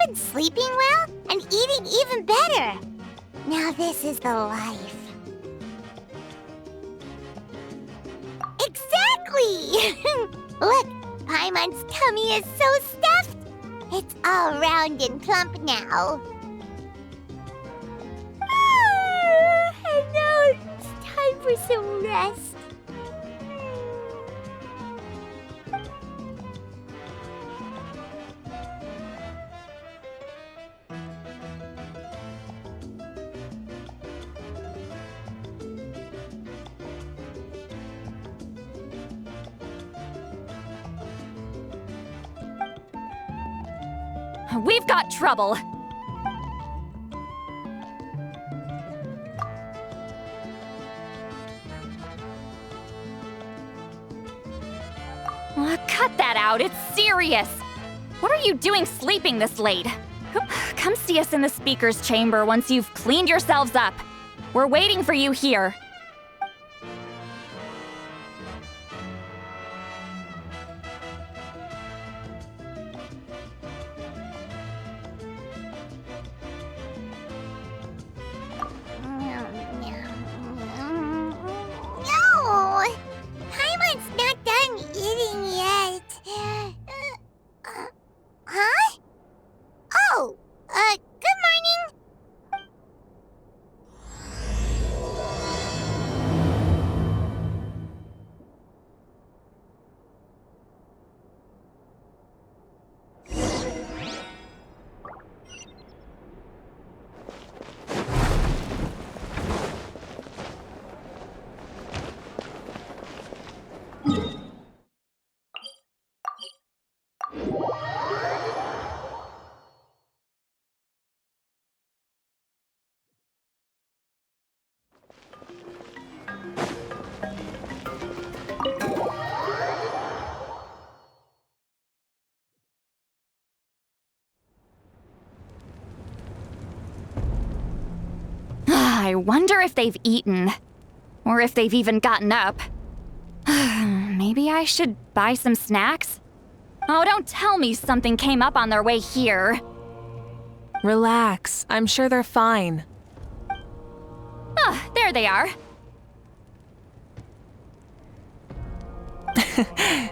been sleeping well and eating even better. Now this is the life. Exactly! Look, Paimon's tummy is so stuffed. It's all round and plump now. And now it's time for some rest. We've got trouble. Cut that out, it's serious. What are you doing sleeping this late? Come see us in the speaker's chamber once you've cleaned yourselves up. We're waiting for you here. I wonder if they've eaten. Or if they've even gotten up. Maybe I should buy some snacks? Oh, don't tell me something came up on their way here. Relax. I'm sure they're fine. Ah, there they are.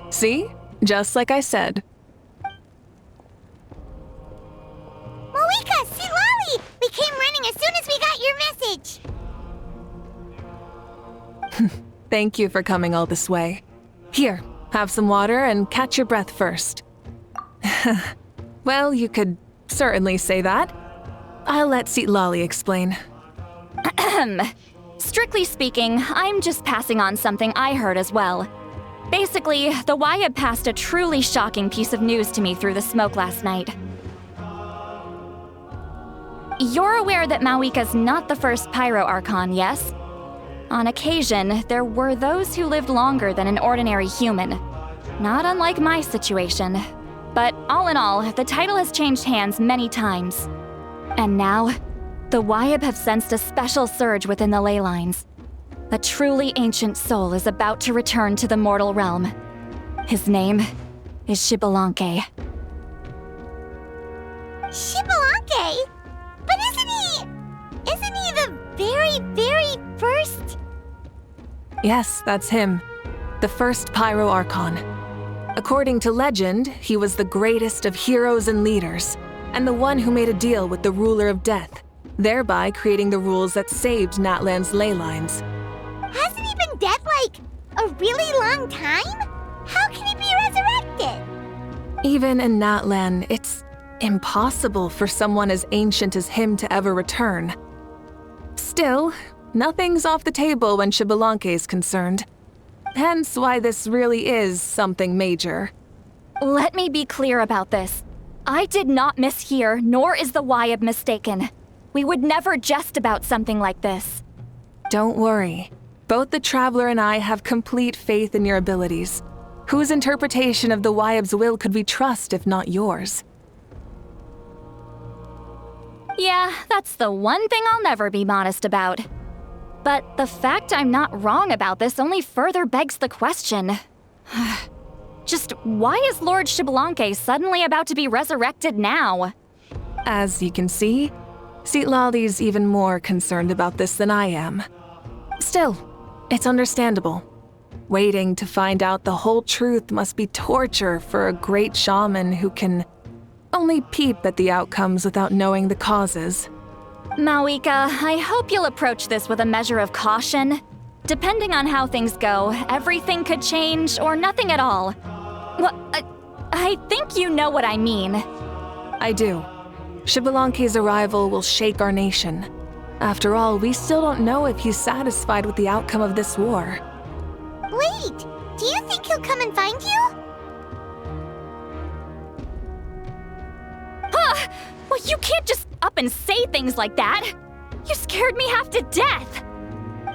See? Just like I said. Mavuika, Citlali! We came running as soon as we got your message. Thank you for coming all this way. Here, have some water and catch your breath first. Well, you could certainly say that. I'll let Citlali explain. Strictly speaking, I'm just passing on something I heard as well. Basically, the Wyab passed a truly shocking piece of news to me through the smoke last night. You're aware that Mavuika's not the first Pyro Archon, yes? On occasion, there were those who lived longer than an ordinary human. Not unlike my situation. But all in all, the title has changed hands many times. And now, the Wyab have sensed a special surge within the ley lines. A truly ancient soul is about to return to the mortal realm. His name is Xbalanque. Xbalanque? But isn't he the very, very first? Yes, that's him. The first Pyro Archon. According to legend, he was the greatest of heroes and leaders, and the one who made a deal with the ruler of death, thereby creating the rules that saved Natlan's ley lines. Hasn't he been dead like a really long time? How can he be resurrected? Even in Natlan, it's impossible for someone as ancient as him to ever return. Still, nothing's off the table when Xbalanque is concerned. Hence why this really is something major. Let me be clear about this. I did not mishear, nor is the Wyab mistaken. We would never jest about something like this. Don't worry. Both the Traveler and I have complete faith in your abilities. Whose interpretation of the Wyab's will could we trust if not yours? Yeah, that's the one thing I'll never be modest about. But the fact I'm not wrong about this only further begs the question. Just why is Lord Xbalanque suddenly about to be resurrected now? As you can see, Citlali's even more concerned about this than I am. Still, it's understandable. Waiting to find out the whole truth must be torture for a great shaman who can only peep at the outcomes without knowing the causes. Mavuika, I hope you'll approach this with a measure of caution. Depending on how things go, everything could change or nothing at all. Well, I think you know what I mean. I do. Xbalanque's arrival will shake our nation. After all, we still don't know if he's satisfied with the outcome of this war. Wait, do you think he'll come and find you? Well, you can't just up and say things like that. You scared me half to death.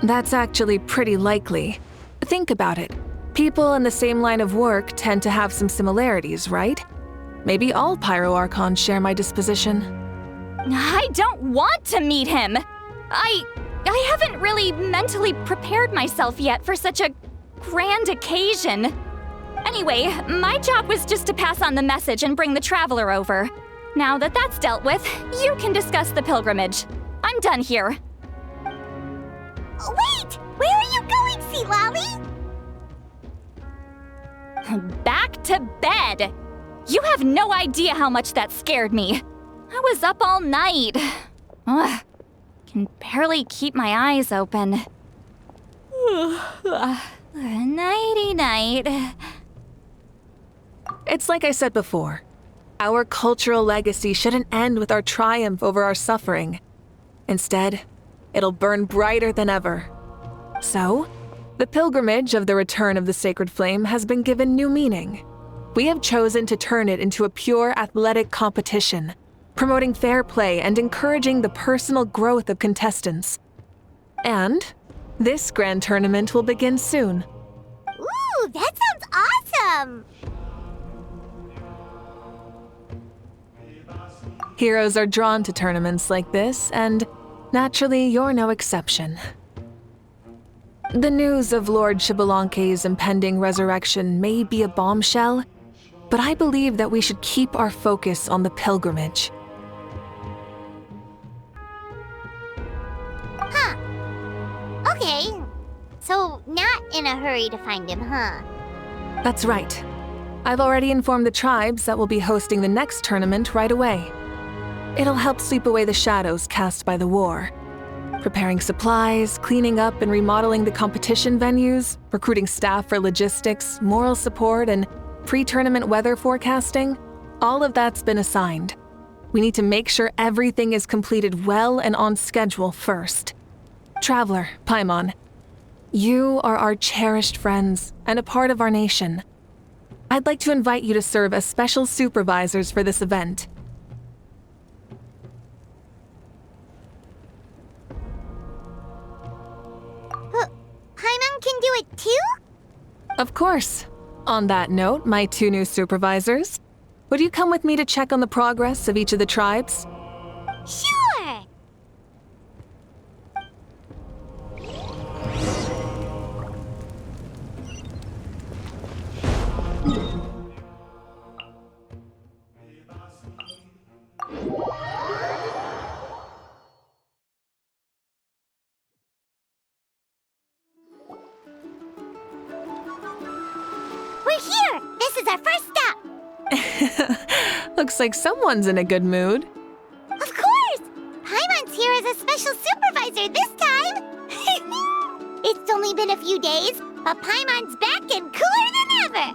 That's actually pretty likely. Think about it. People in the same line of work tend to have some similarities, right? Maybe all Pyro Archons share my disposition. I don't want to meet him. I haven't really mentally prepared myself yet for such a grand occasion. Anyway, my job was just to pass on the message and bring the traveler over. Now that that's dealt with, you can discuss the pilgrimage. I'm done here. Wait! Where are you going, Citlali? Back to bed! You have no idea how much that scared me. I was up all night. Ugh, can barely keep my eyes open. Nighty-night. It's like I said before. Our cultural legacy shouldn't end with our triumph over our suffering. Instead, it'll burn brighter than ever. So, the pilgrimage of the return of the sacred flame has been given new meaning. We have chosen to turn it into a pure athletic competition, promoting fair play and encouraging the personal growth of contestants. And this grand tournament will begin soon. Ooh, that sounds awesome! Heroes are drawn to tournaments like this, and naturally, you're no exception. The news of Lord Xbalanque's impending resurrection may be a bombshell, but I believe that we should keep our focus on the pilgrimage. Huh. Okay. So, not in a hurry to find him, huh? That's right. I've already informed the tribes that we'll be hosting the next tournament right away. It'll help sweep away the shadows cast by the war. Preparing supplies, cleaning up and remodeling the competition venues, recruiting staff for logistics, moral support, and pre-tournament weather forecasting, all of that's been assigned. We need to make sure everything is completed well and on schedule first. Traveler, Paimon, you are our cherished friends and a part of our nation. I'd like to invite you to serve as special supervisors for this event. Paimon can do it too? Of course. On that note, my two new supervisors, would you come with me to check on the progress of each of the tribes? Sure! We're here! This is our first stop! Looks like someone's in a good mood. Of course! Paimon's here as a special supervisor this time! It's only been a few days, but Paimon's back and cooler than ever!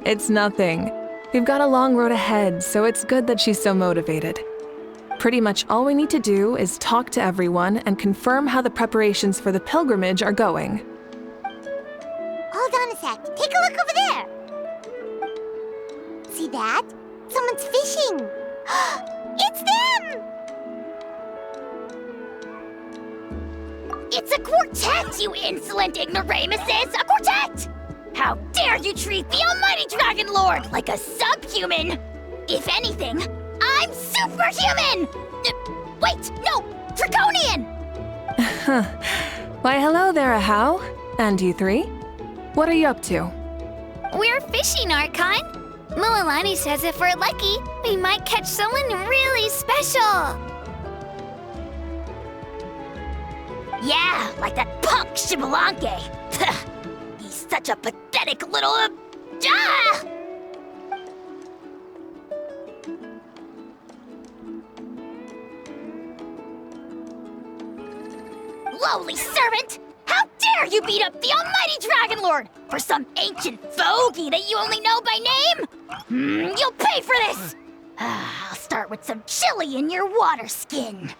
It's nothing. We've got a long road ahead, so it's good that she's so motivated. Pretty much all we need to do is talk to everyone and confirm how the preparations for the pilgrimage are going. Hold on a sec. Take a look over there. See that? Someone's fishing. It's them! It's a quartet, you insolent ignoramuses! A quartet! How dare you treat the almighty Dragon Lord like a subhuman! If anything, I'm superhuman! Wait, no! Draconian! Why, hello there, Ahau. And you three? What are you up to? We're fishing, Archon. Mualani says if we're lucky, we might catch someone really special. Yeah, like that punk Xbalanque. He's such a pathetic little... Lowly servant! How dare you beat up the almighty Dragon Lord for some ancient fogey that you only know by name? You'll pay for this! I'll start with some chili in your water skin.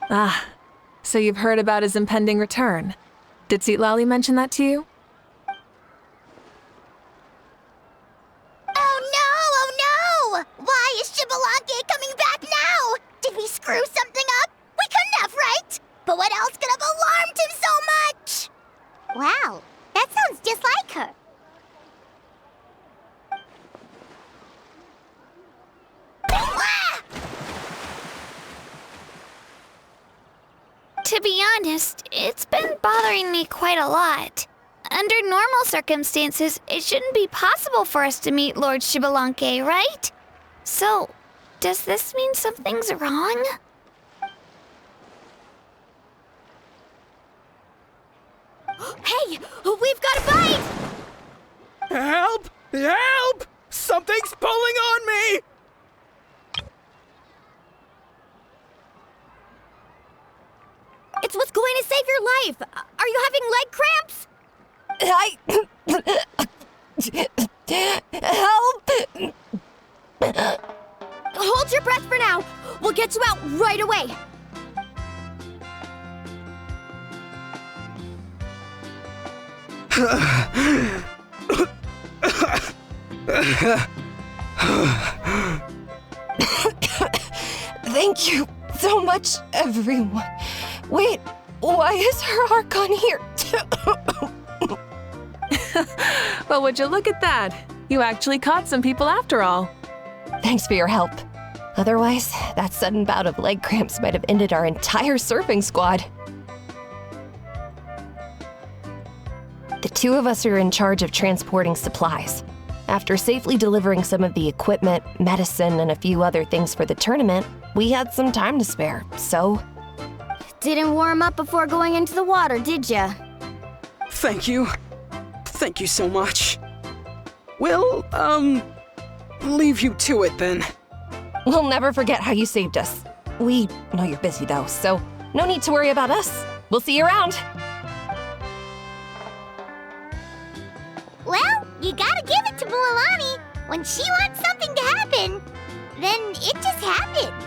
Ah, so you've heard about his impending return. Did Citlali mention that to you? Oh no! Why is Xbalanque coming back now? Did we screw something up? We couldn't have, right? But what else could have alarmed him so much? Wow, that sounds just like her. To be honest, it's been bothering me quite a lot. Under normal circumstances, it shouldn't be possible for us to meet Lord Xbalanque, right? So, does this mean something's wrong? Hey, we've got a bite! Help! Help! Something's pulling on me! It's what's going to save your life! Are you having leg cramps? Help! Hold your breath for now. We'll get you out right away. Thank you so much, everyone. Wait, why is her Archon here? Well, would you look at that? You actually caught some people after all. Thanks for your help. Otherwise, that sudden bout of leg cramps might have ended our entire surfing squad. The two of us are in charge of transporting supplies. After safely delivering some of the equipment, medicine, and a few other things for the tournament, we had some time to spare, so... Didn't warm up before going into the water, did ya? Thank you. Thank you so much. We'll, leave you to it then. We'll never forget how you saved us. We know you're busy though, so no need to worry about us. We'll see you around. Well, you gotta give it to Mualani. When she wants something to happen, then it just happens.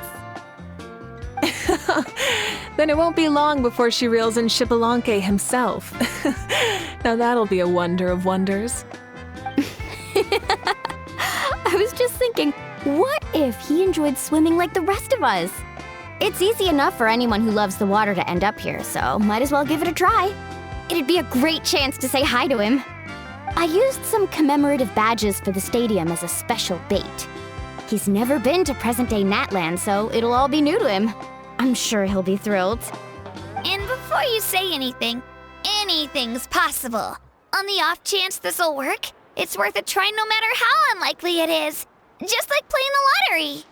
Then it won't be long before she reels in Xbalanque himself. Now that'll be a wonder of wonders. I was just thinking, what if he enjoyed swimming like the rest of us? It's easy enough for anyone who loves the water to end up here, so might as well give it a try. It'd be a great chance to say hi to him. I used some commemorative badges for the stadium as a special bait. He's never been to present-day Natlan, so it'll all be new to him. I'm sure he'll be thrilled. And before you say anything, anything's possible. On the off chance this'll work, it's worth a try no matter how unlikely it is. Just like playing the lottery.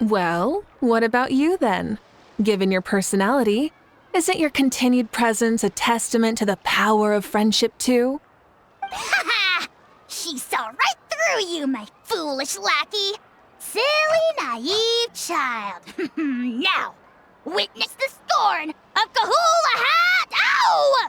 Well, what about you then? Given your personality, isn't your continued presence a testament to the power of friendship too? Ha ha! She saw right through you, my foolish lackey. Silly, naive child. Now, witness the scorn of Kahula Hat! Ow!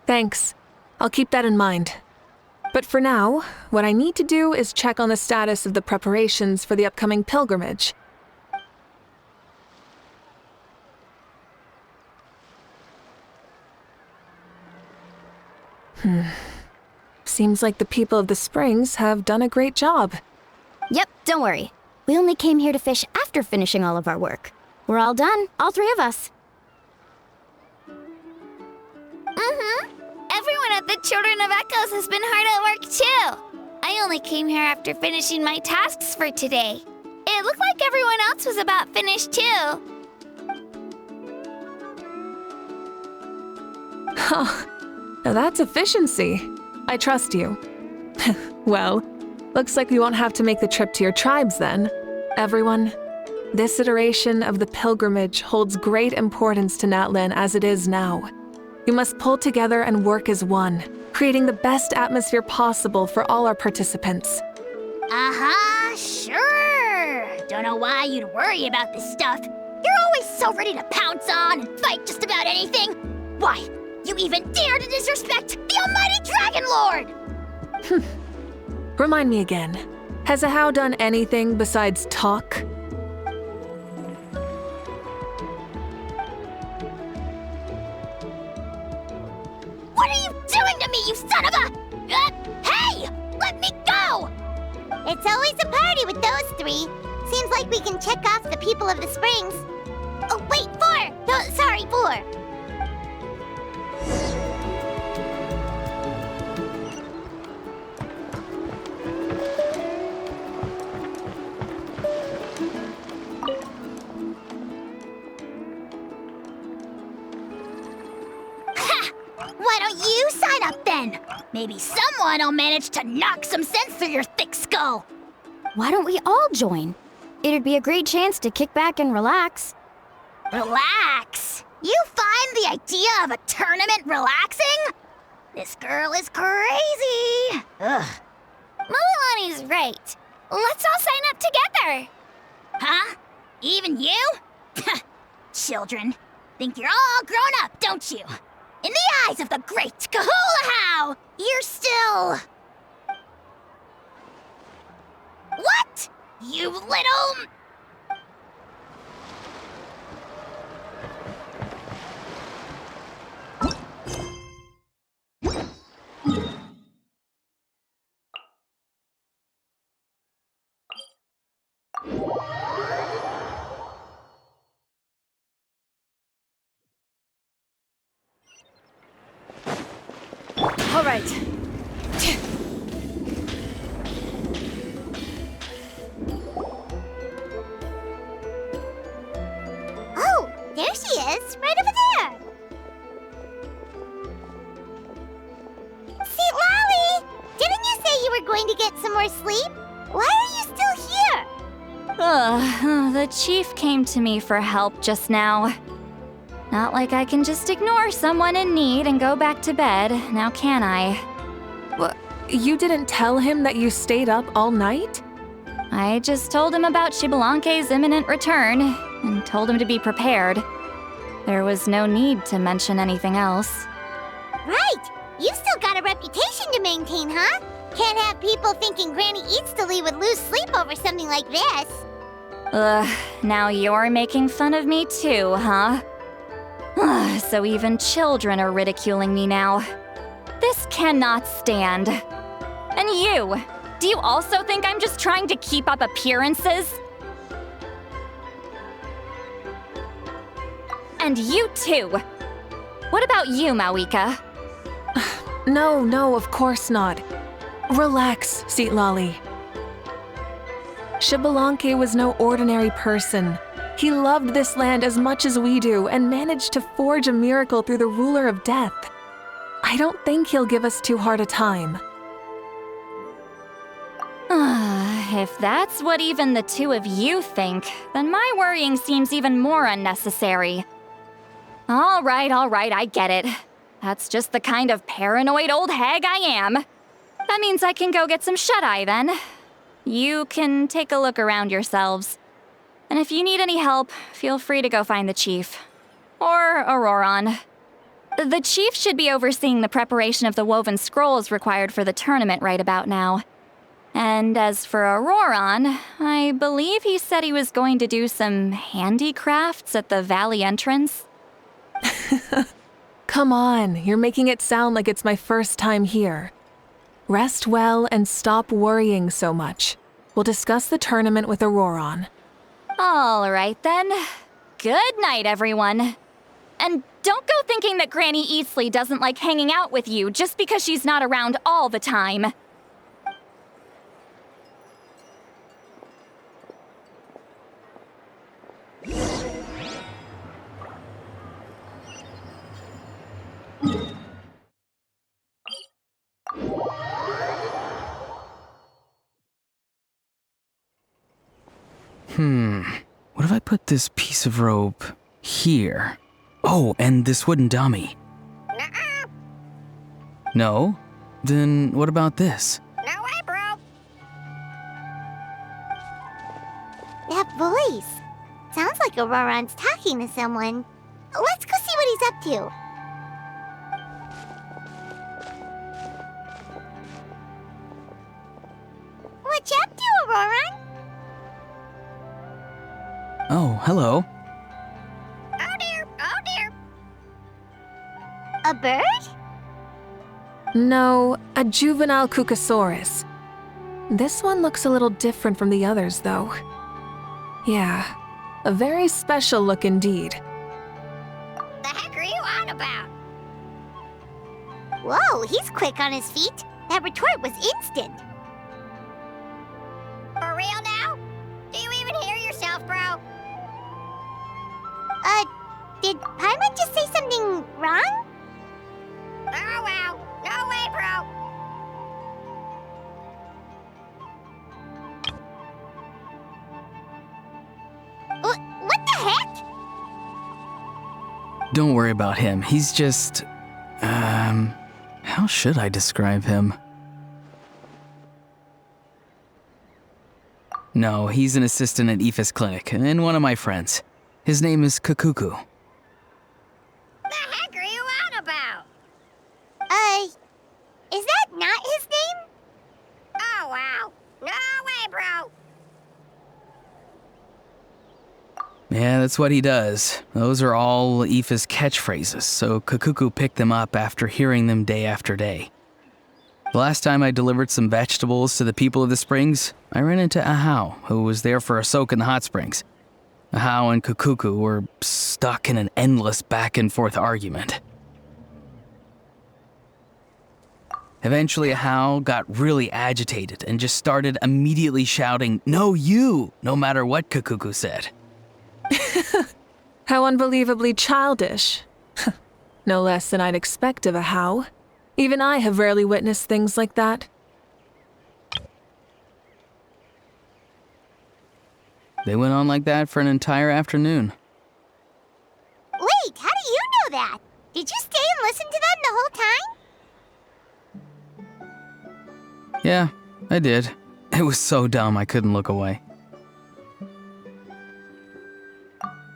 Thanks. I'll keep that in mind. But for now, what I need to do is check on the status of the preparations for the upcoming pilgrimage. Seems like the people of the Springs have done a great job. Yep, don't worry. We only came here to fish after finishing all of our work. We're all done, all three of us. Everyone at The Children of Echoes has been hard at work too. I only came here after finishing my tasks for today. It looked like everyone else was about finished too. Huh. Now that's efficiency. I trust you. Well, looks like we won't have to make the trip to your tribes then. Everyone, this iteration of the pilgrimage holds great importance to Natlan as it is now. We must pull together and work as one, creating the best atmosphere possible for all our participants. Uh-huh, sure. Don't know why you'd worry about this stuff. You're always so ready to pounce on and fight just about anything. Why, you even dare to disrespect the almighty Dragon Lord! Remind me again, has Ahau done anything besides talk? What are you doing to me, you son of a... hey! Let me go! It's always a party with those three. Seems like we can check off the people of the springs. Oh, wait, 4! No, sorry, 4. Why don't you sign up then? Maybe someone will manage to knock some sense through your thick skull. Why don't we all join? It'd be a great chance to kick back and relax. Relax? You find the idea of a tournament relaxing? This girl is crazy. Ugh. Mulalani's right. Let's all sign up together. Huh? Even you? Children, think you're all grown up, don't you? In the eyes of the great Kahulahau, you're still... What? You little... All right. Oh, there she is, right over there. Citlali! Didn't you say you were going to get some more sleep? Why are you still here? The chief came to me for help just now. Not like I can just ignore someone in need and go back to bed, now can I? What? You didn't tell him that you stayed up all night? I just told him about Xbalanque's imminent return, and told him to be prepared. There was no need to mention anything else. Right! You've still got a reputation to maintain, huh? Can't have people thinking Granny Eatstally would lose sleep over something like this. Now you're making fun of me too, huh? So even children are ridiculing me now. This cannot stand. And you! Do you also think I'm just trying to keep up appearances? And you too! What about you, Mavuika? No, of course not. Relax, Citlali. Xbalanque was no ordinary person. He loved this land as much as we do and managed to forge a miracle through the ruler of death. I don't think he'll give us too hard a time. If that's what even the two of you think, then my worrying seems even more unnecessary. All right, I get it. That's just the kind of paranoid old hag I am. That means I can go get some shut-eye then. You can take a look around yourselves. And if you need any help, feel free to go find the chief. Or Ororon. The chief should be overseeing the preparation of the woven scrolls required for the tournament right about now. And as for Ororon, I believe he said he was going to do some handicrafts at the valley entrance. Come on, you're making it sound like it's my first time here. Rest well and stop worrying so much. We'll discuss the tournament with Ororon. All right then. Good night, everyone. And Don't go thinking that Granny Eastly doesn't like hanging out with you just because she's not around all the time. What if I put this piece of rope here? Oh, and this wooden dummy. Nuh-uh. No? Then what about this? No way, bro. That voice. Sounds like Ororon's talking to someone. Let's go see what he's up to. What you up to, Ororon? Oh, hello. Oh dear, oh dear. A bird? No, a juvenile Cucasaurus. This one looks a little different from the others, though. Yeah, a very special look indeed. The heck are you on about? Whoa, he's quick on his feet. That retort was instant. For real now? Do you even hear yourself, bro? Did Paimon just say something wrong? Oh, wow. No way, bro. What the heck? Don't worry about him. He's just... how should I describe him? No, he's an assistant at Aoife's clinic, and one of my friends. His name is Kakuku. The heck are you on about? Is that not his name? Oh, wow. No way, bro. Yeah, that's what he does. Those are all Aoife's catchphrases, so Kakuku picked them up after hearing them day after day. The last time I delivered some vegetables to the people of the springs, I ran into Ahau, who was there for a soak in the hot springs. Ahau and Kakuku were stuck in an endless back-and-forth argument. Eventually, Ahau got really agitated and just started immediately shouting, "No, you!" no matter what Kakuku said. How unbelievably childish. No less than I'd expect of a How. Even I have rarely witnessed things like that. They went on like that for an entire afternoon. Wait, how do you know that? Did you stay and listen to them the whole time? Yeah, I did. It was so dumb I couldn't look away.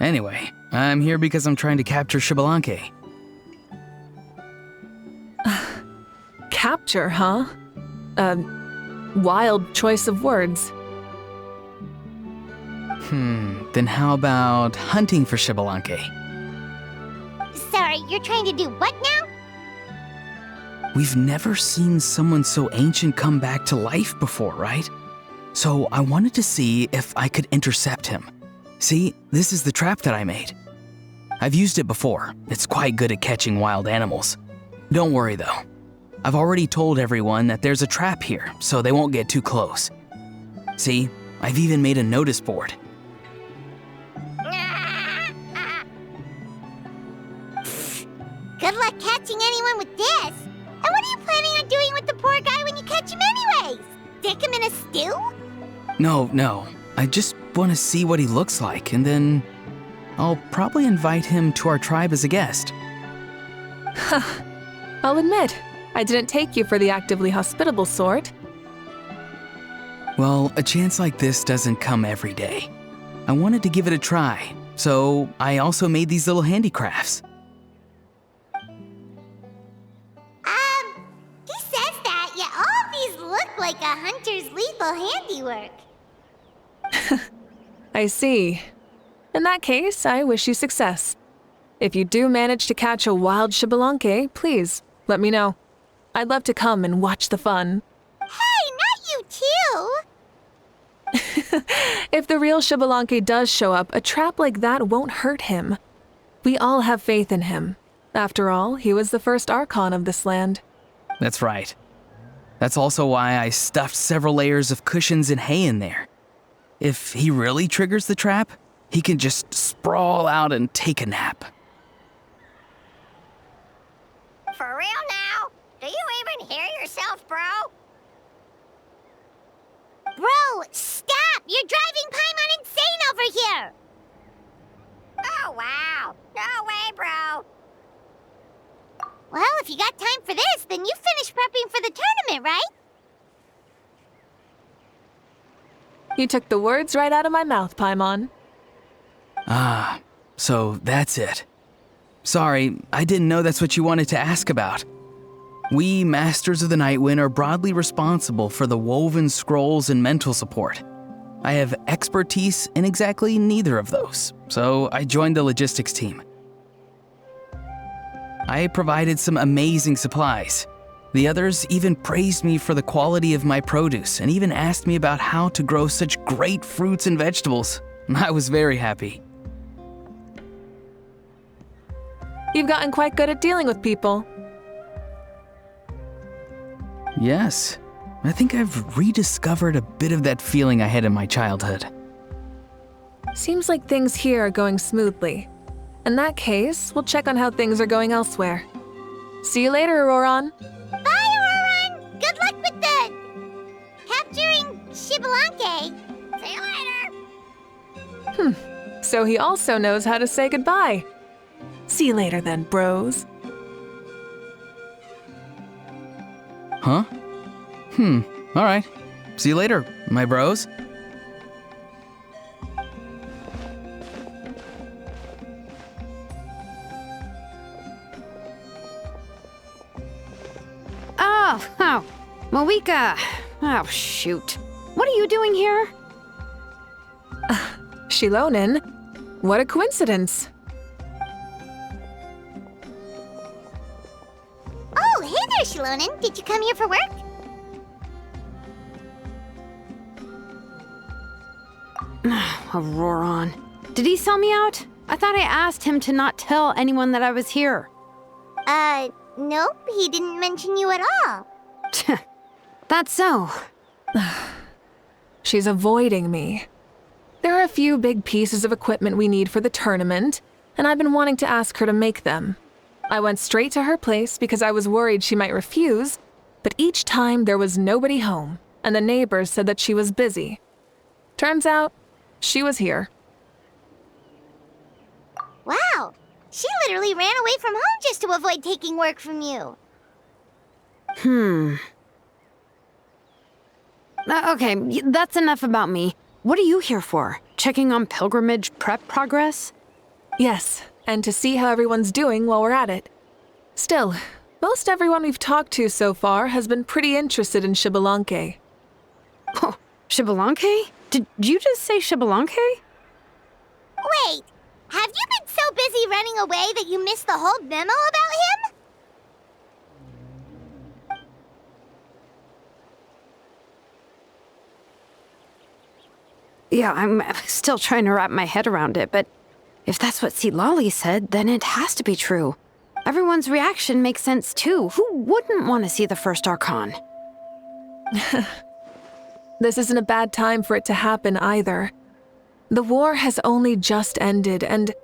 Anyway, I'm here because I'm trying to capture Xbalanque. Capture, huh? Wild choice of words. Then how about hunting for Xbalanque? Sorry, you're trying to do what now? We've never seen someone so ancient come back to life before, right? So I wanted to see if I could intercept him. See, this is the trap that I made. I've used it before. It's quite good at catching wild animals. Don't worry though. I've already told everyone that there's a trap here, so they won't get too close. See, I've even made a notice board. Good luck catching anyone with this. And what are you planning on doing with the poor guy when you catch him anyways? Stick him in a stew? No. I just want to see what he looks like, and then I'll probably invite him to our tribe as a guest. I'll admit, I didn't take you for the actively hospitable sort. Well, a chance like this doesn't come every day. I wanted to give it a try, so I also made these little handicrafts. He says that, yet all of these look like a hunter's lethal handiwork. I see. In that case, I wish you success. If you do manage to catch a wild Xbalanque, please, let me know. I'd love to come and watch the fun. Hey, not you too! If the real Xbalanque does show up, a trap like that won't hurt him. We all have faith in him, After all, he was the first Archon of this land. That's right. That's also why I stuffed several layers of cushions and hay in there. If he really triggers the trap, he can just sprawl out and take a nap. For real now? Do you even hear yourself, bro? Bro, stop! You're driving Paimon insane over here! Oh, wow. No way, bro. Well, if you got time for this, then you finished prepping for the tournament, right? You took the words right out of my mouth, Paimon. Ah, so that's it. Sorry, I didn't know that's what you wanted to ask about. We, Masters of the Nightwind, are broadly responsible for the woven scrolls and mental support. I have expertise in exactly neither of those, so I joined the logistics team. I provided some amazing supplies. The others even praised me for the quality of my produce and even asked me about how to grow such great fruits and vegetables. I was very happy. You've gotten quite good at dealing with people. Yes, I think I've rediscovered a bit of that feeling I had in my childhood. Seems like things here are going smoothly. In that case, we'll check on how things are going elsewhere. See you later, Ororon. Bye, Ororon! Good luck with the... capturing Xbalanque. See you later! So he also knows how to say goodbye. See you later then, bros. Huh? Alright. See you later, my bros. Oh, Mavuika. Oh, shoot. What are you doing here? Xilonen? What a coincidence. Oh, hey there, Xilonen. Did you come here for work? Ororon. Did he sell me out? I thought I asked him to not tell anyone that I was here. Nope, he didn't mention you at all. That's so. She's avoiding me. There are a few big pieces of equipment we need for the tournament, and I've been wanting to ask her to make them. I went straight to her place because I was worried she might refuse, but each time there was nobody home, and the neighbors said that she was busy. Turns out, she was here. Wow, she literally ran away from home just to avoid taking work from you. Okay, that's enough about me. What are you here for? Checking on pilgrimage prep progress? Yes, and to see how everyone's doing while we're at it. Still, most everyone we've talked to so far has been pretty interested in Xbalanque. Oh, Xbalanque? Did you just say Xbalanque? Wait, have you been so busy running away that you missed the whole memo about him? Yeah, I'm still trying to wrap my head around it, but if that's what Citlali said, then it has to be true. Everyone's reaction makes sense too. Who wouldn't want to see the first Archon? This isn't a bad time for it to happen either. The war has only just ended, and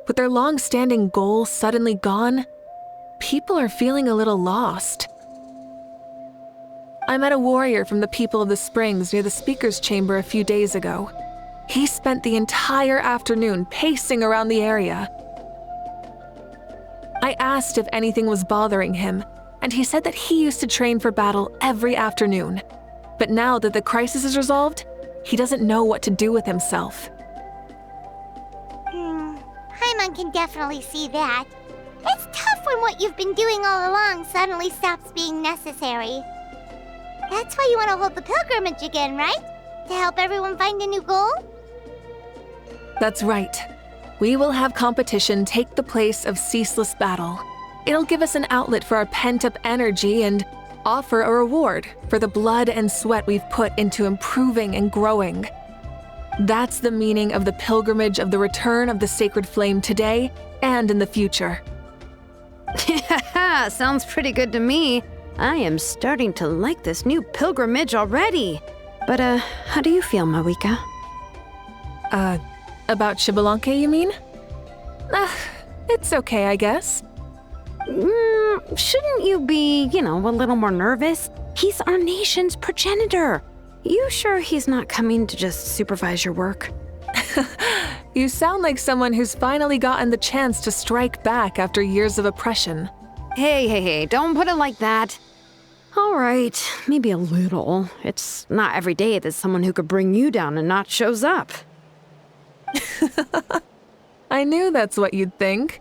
with their long-standing goal suddenly gone, people are feeling a little lost. I met a warrior from the People of the Springs near the Speaker's Chamber a few days ago. He spent the entire afternoon pacing around the area. I asked if anything was bothering him, and he said that he used to train for battle every afternoon. But now that the crisis is resolved, he doesn't know what to do with himself. Paimon can definitely see that. It's tough when what you've been doing all along suddenly stops being necessary. That's why you want to hold the pilgrimage again, right? To help everyone find a new goal? That's right. We will have competition take the place of ceaseless battle. It'll give us an outlet for our pent-up energy and offer a reward for the blood and sweat we've put into improving and growing. That's the meaning of the pilgrimage of the return of the sacred flame today and in the future. Yeah, sounds pretty good to me. I am starting to like this new pilgrimage already. But, how do you feel, Mavuika? About Xbalanque, you mean? It's okay, I guess. Shouldn't you be, a little more nervous? He's our nation's progenitor. You sure he's not coming to just supervise your work? You sound like someone who's finally gotten the chance to strike back after years of oppression. Hey, don't put it like that. All right, maybe a little. It's not every day that someone who could bring you down a notch shows up. I knew that's what you'd think.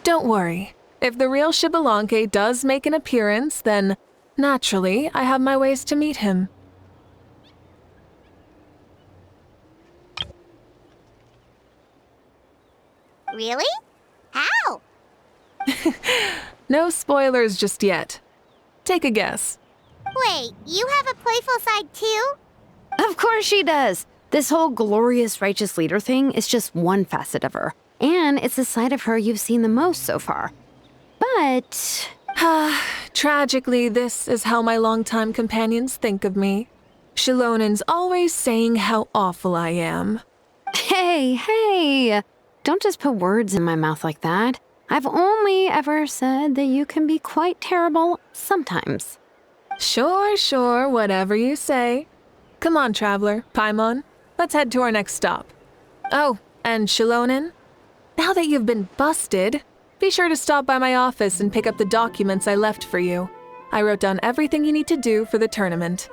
Don't worry. If the real Xbalanque does make an appearance, then, naturally, I have my ways to meet him. Really? How? No spoilers just yet. Take a guess. Wait, you have a playful side too? Of course she does. This whole glorious righteous leader thing is just one facet of her. And it's the side of her you've seen the most so far. But... Tragically, this is how my longtime companions think of me. Xilonen's always saying how awful I am. Hey! Don't just put words in my mouth like that. I've only ever said that you can be quite terrible sometimes. Sure, whatever you say. Come on, traveler, Paimon. Let's head to our next stop. Oh, and Xilonen? Now that you've been busted, be sure to stop by my office and pick up the documents I left for you. I wrote down everything you need to do for the tournament.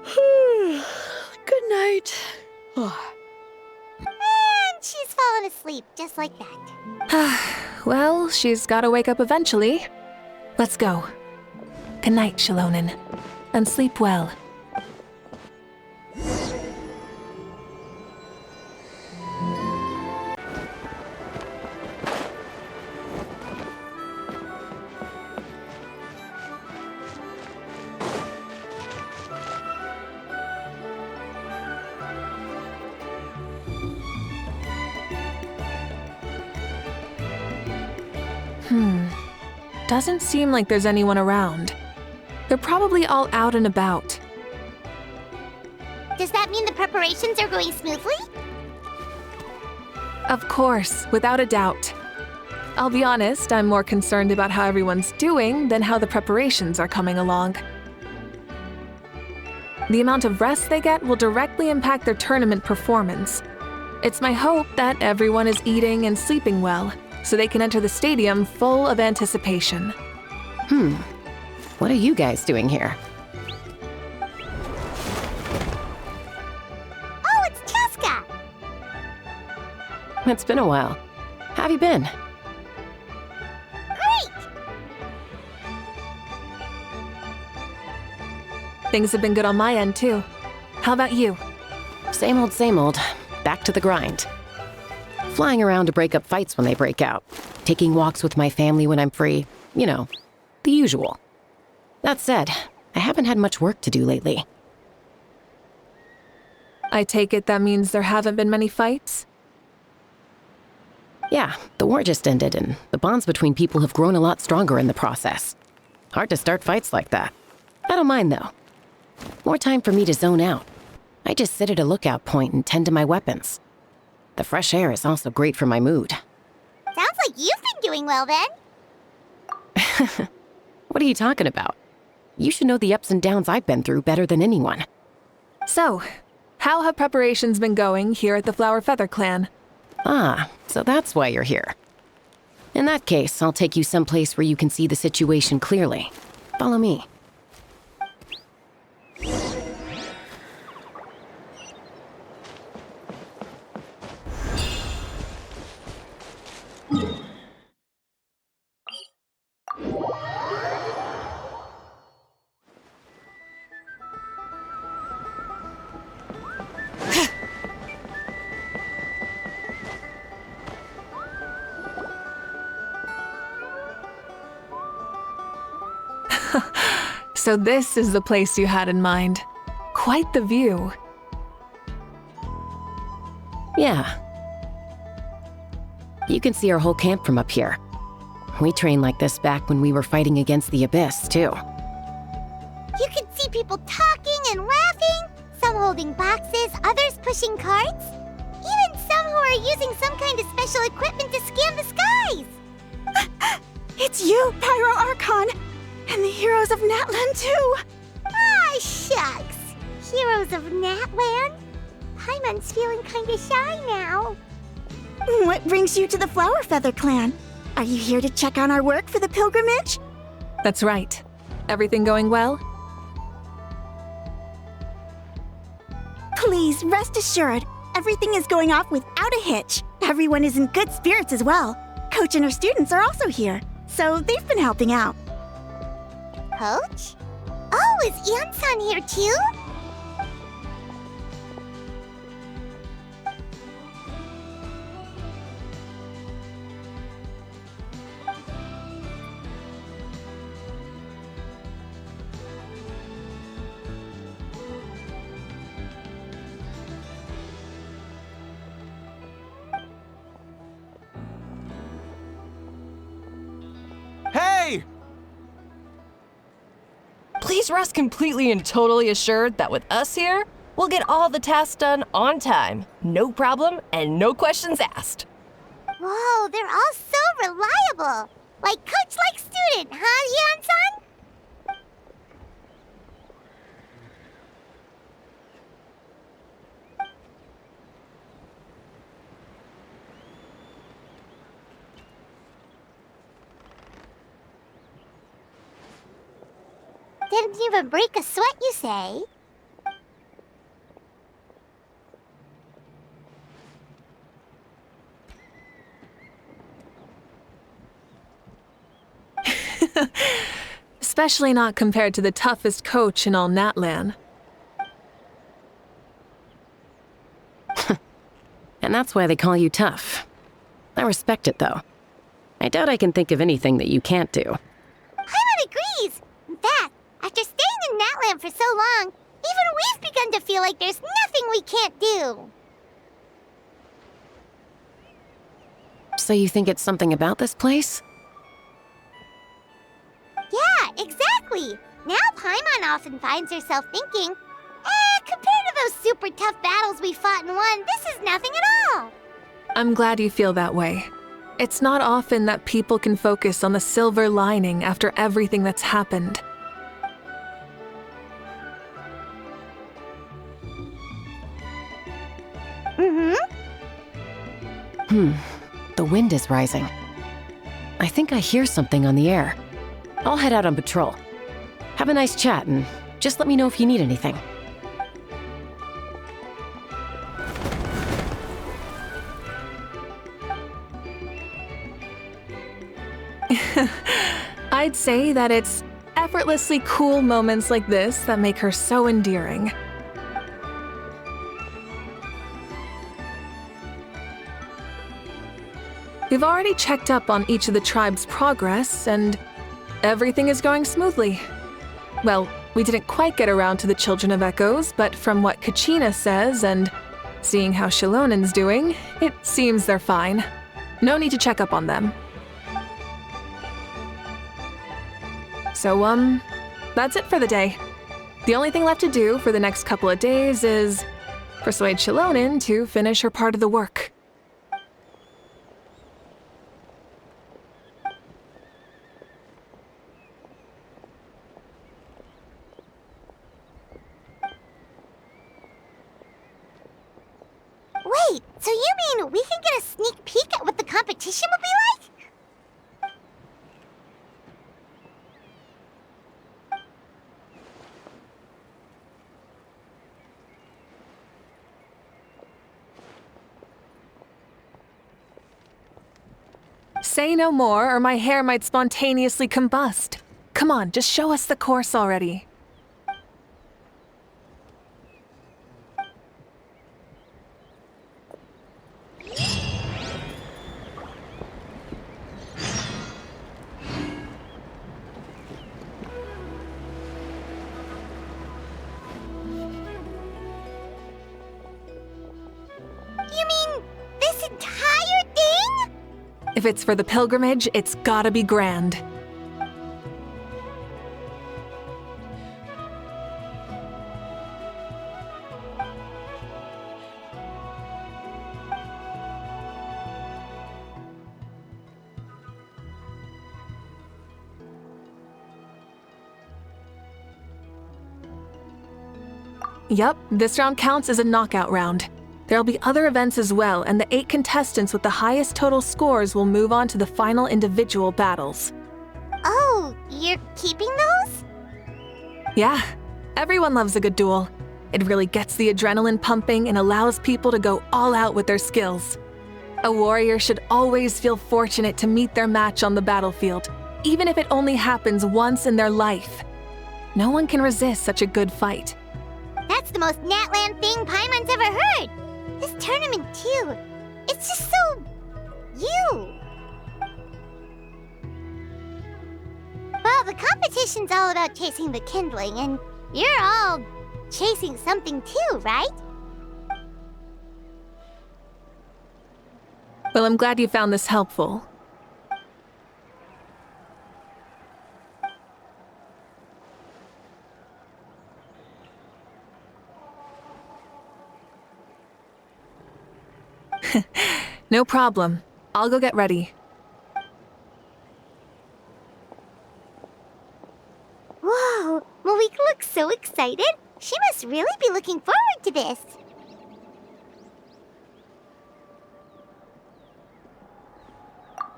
Good night. And she's fallen asleep just like that. Well, she's gotta wake up eventually. Let's go. Good night, Xilonen. And sleep well. Doesn't seem like there's anyone around. They're probably all out and about. Does that mean the preparations are going smoothly? Of course, without a doubt. I'll be honest, I'm more concerned about how everyone's doing than how the preparations are coming along. The amount of rest they get will directly impact their tournament performance. It's my hope that everyone is eating and sleeping well, so they can enter the stadium full of anticipation. What are you guys doing here? Oh, it's Chasca! It's been a while. How have you been? Great! Things have been good on my end, too. How about you? Same old. Back to the grind. Flying around to break up fights when they break out. Taking walks with my family when I'm free. You know, the usual. That said, I haven't had much work to do lately. I take it that means there haven't been many fights? Yeah, the war just ended, and the bonds between people have grown a lot stronger in the process. Hard to start fights like that. I don't mind, though. More time for me to zone out. I just sit at a lookout point and tend to my weapons. The fresh air is also great for my mood. Sounds like you've been doing well then. What are you talking about? You should know the ups and downs I've been through better than anyone. So, how have preparations been going here at the Flower Feather Clan? Ah, so that's why you're here. In that case, I'll take you someplace where you can see the situation clearly. Follow me. So this is the place you had in mind. Quite the view. Yeah. You can see our whole camp from up here. We trained like this back when we were fighting against the Abyss, too. You could see people talking and laughing, some holding boxes, others pushing carts. Even some who are using some kind of special equipment to scan the skies. It's you, Pyro Archon! And the heroes of Natlan, too! Ah, shucks! Heroes of Natlan? Paimon's feeling kinda shy now. What brings you to the Flower Feather Clan? Are you here to check on our work for the pilgrimage? That's right. Everything going well? Please, rest assured, everything is going off without a hitch. Everyone is in good spirits as well. Coach and her students are also here, so they've been helping out. Coach? Oh, is Iansan here too? Hey! Please rest completely and totally assured that with us here, we'll get all the tasks done on time. No problem and no questions asked. Whoa, they're all so reliable. Like coach like student, huh, Iansan? Didn't even break a sweat, you say? Especially not compared to the toughest coach in all Natlan. And that's why they call you tough. I respect it, though. I doubt I can think of anything that you can't do. Paimon agrees! In fact, after staying in Natlan for so long, even we've begun to feel like there's nothing we can't do. So you think it's something about this place? Yeah, exactly! Now Paimon often finds herself thinking, compared to those super tough battles we fought and won, this is nothing at all! I'm glad you feel that way. It's not often that people can focus on the silver lining after everything that's happened. The wind is rising. I think I hear something on the air. I'll head out on patrol. Have a nice chat and just let me know if you need anything. I'd say that it's effortlessly cool moments like this that make her so endearing. We've already checked up on each of the tribe's progress, and everything is going smoothly. Well, we didn't quite get around to the Children of Echoes, but from what Kachina says and seeing how Xilonen's doing, it seems they're fine. No need to check up on them. So, that's it for the day. The only thing left to do for the next couple of days is persuade Xilonen to finish her part of the work. Wait, so you mean we can get a sneak peek at what the competition will be like? Say no more, or my hair might spontaneously combust. Come on, just show us the course already. You mean this entire thing? If it's for the pilgrimage, it's gotta be grand. Yep, this round counts as a knockout round. There'll be other events as well, and the 8 contestants with the highest total scores will move on to the final individual battles. Oh, you're keeping those? Yeah, everyone loves a good duel. It really gets the adrenaline pumping and allows people to go all out with their skills. A warrior should always feel fortunate to meet their match on the battlefield, even if it only happens once in their life. No one can resist such a good fight. That's the most Natlan thing Paimon's ever heard. This tournament, too. It's just so... you. Well, the competition's all about chasing the kindling, and you're all chasing something too, right? Well, I'm glad you found this helpful. No problem. I'll go get ready. Whoa, Mavuika looks so excited. She must really be looking forward to this.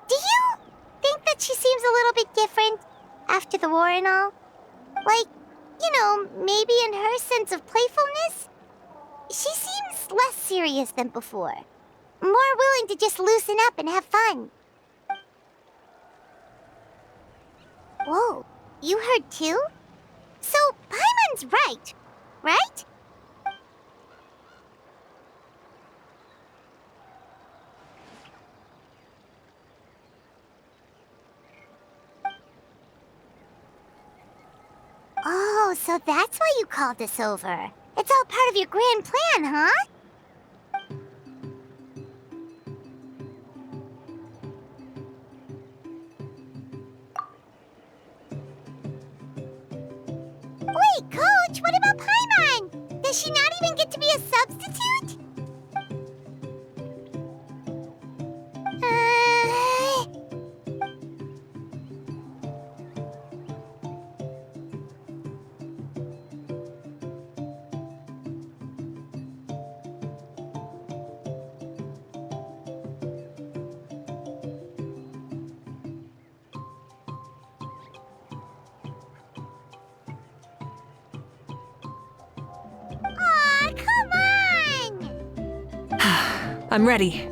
Do you think that she seems a little bit different after the war and all? Like, you know, maybe in her sense of playfulness? She seems less serious than before. More willing to just loosen up and have fun. Whoa, you heard too? So, Paimon's right, right? Oh, so that's why you called us over. It's all part of your grand plan, huh? Wait, Coach, what about Paimon? Does she not even get to be a substitute? Aw, come on! I'm ready.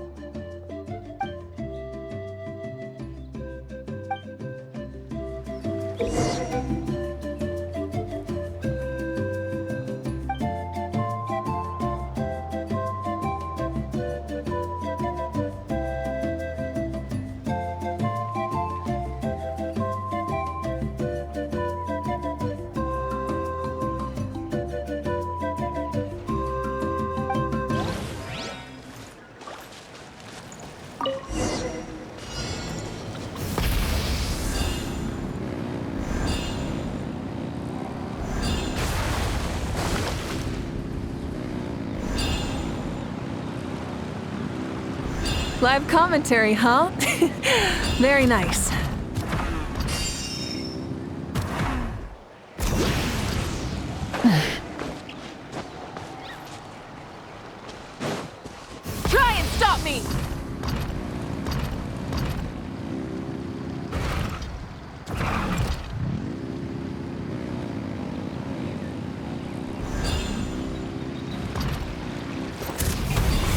Live commentary, huh? Very nice. Try and stop me!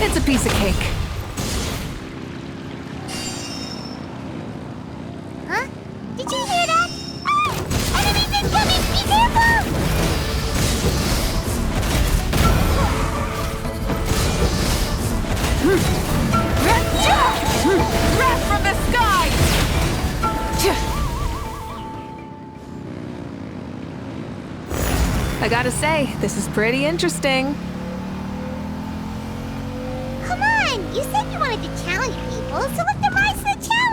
It's a piece of cake. Huh? Did you hear that? Ah! Enemies incoming! Be careful! Wrath from the sky! I gotta say, this is pretty interesting. Come on! You said you wanted to challenge people, so let them rise to the challenge!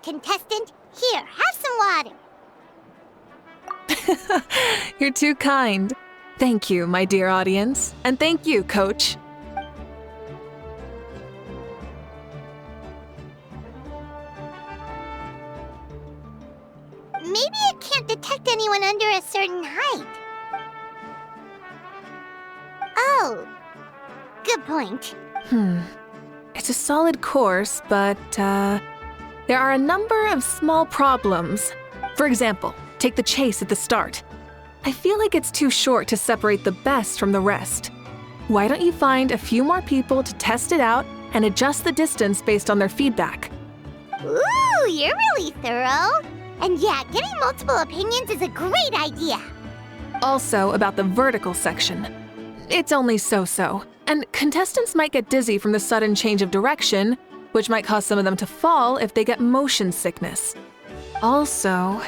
contestant. Here, have some water. You're too kind. Thank you, my dear audience. And thank you, Coach. Maybe it can't detect anyone under a certain height. Oh, good point. It's a solid course, but, there are a number of small problems. For example, take the chase at the start. I feel like it's too short to separate the best from the rest. Why don't you find a few more people to test it out and adjust the distance based on their feedback? Ooh, you're really thorough. And yeah, getting multiple opinions is a great idea. Also, about the vertical section. It's only so-so, and contestants might get dizzy from the sudden change of direction, which might cause some of them to fall if they get motion sickness. Also,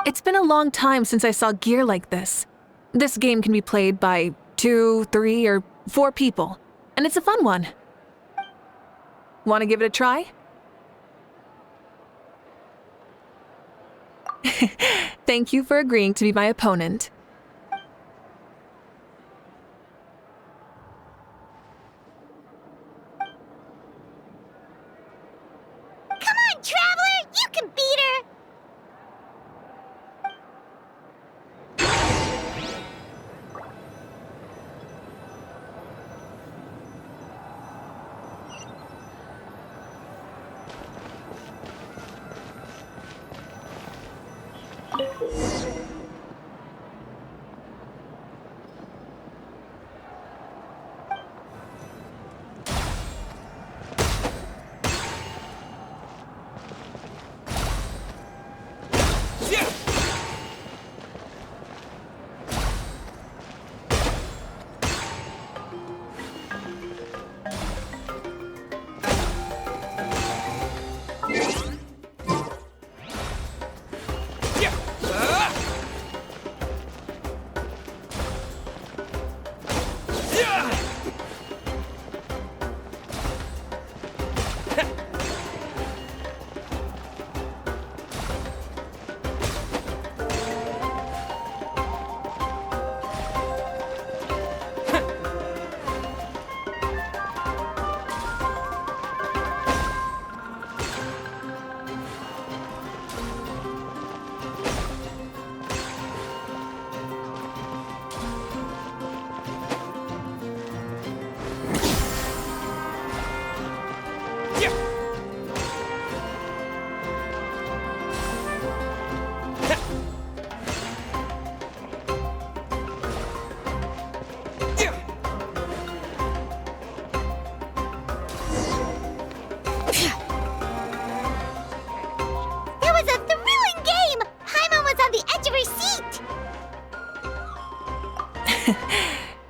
it's been a long time since I saw gear like this. This game can be played by 2, 3, or 4 people, and it's a fun one. Want to give it a try? Thank you for agreeing to be my opponent. Come on, Traveler! You can beat her!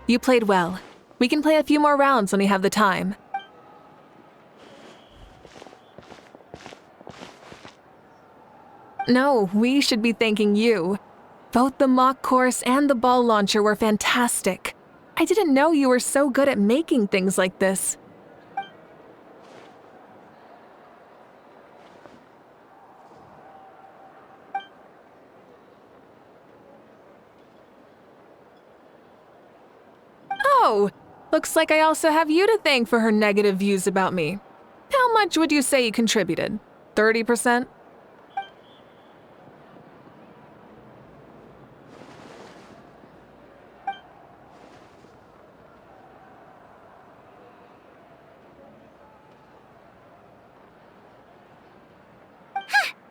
You played well. We can play a few more rounds when we have the time. No, we should be thanking you. Both the mock course and the ball launcher were fantastic. I didn't know you were so good at making things like this. Oh, looks like I also have you to thank for her negative views about me. How much would you say you contributed? 30%?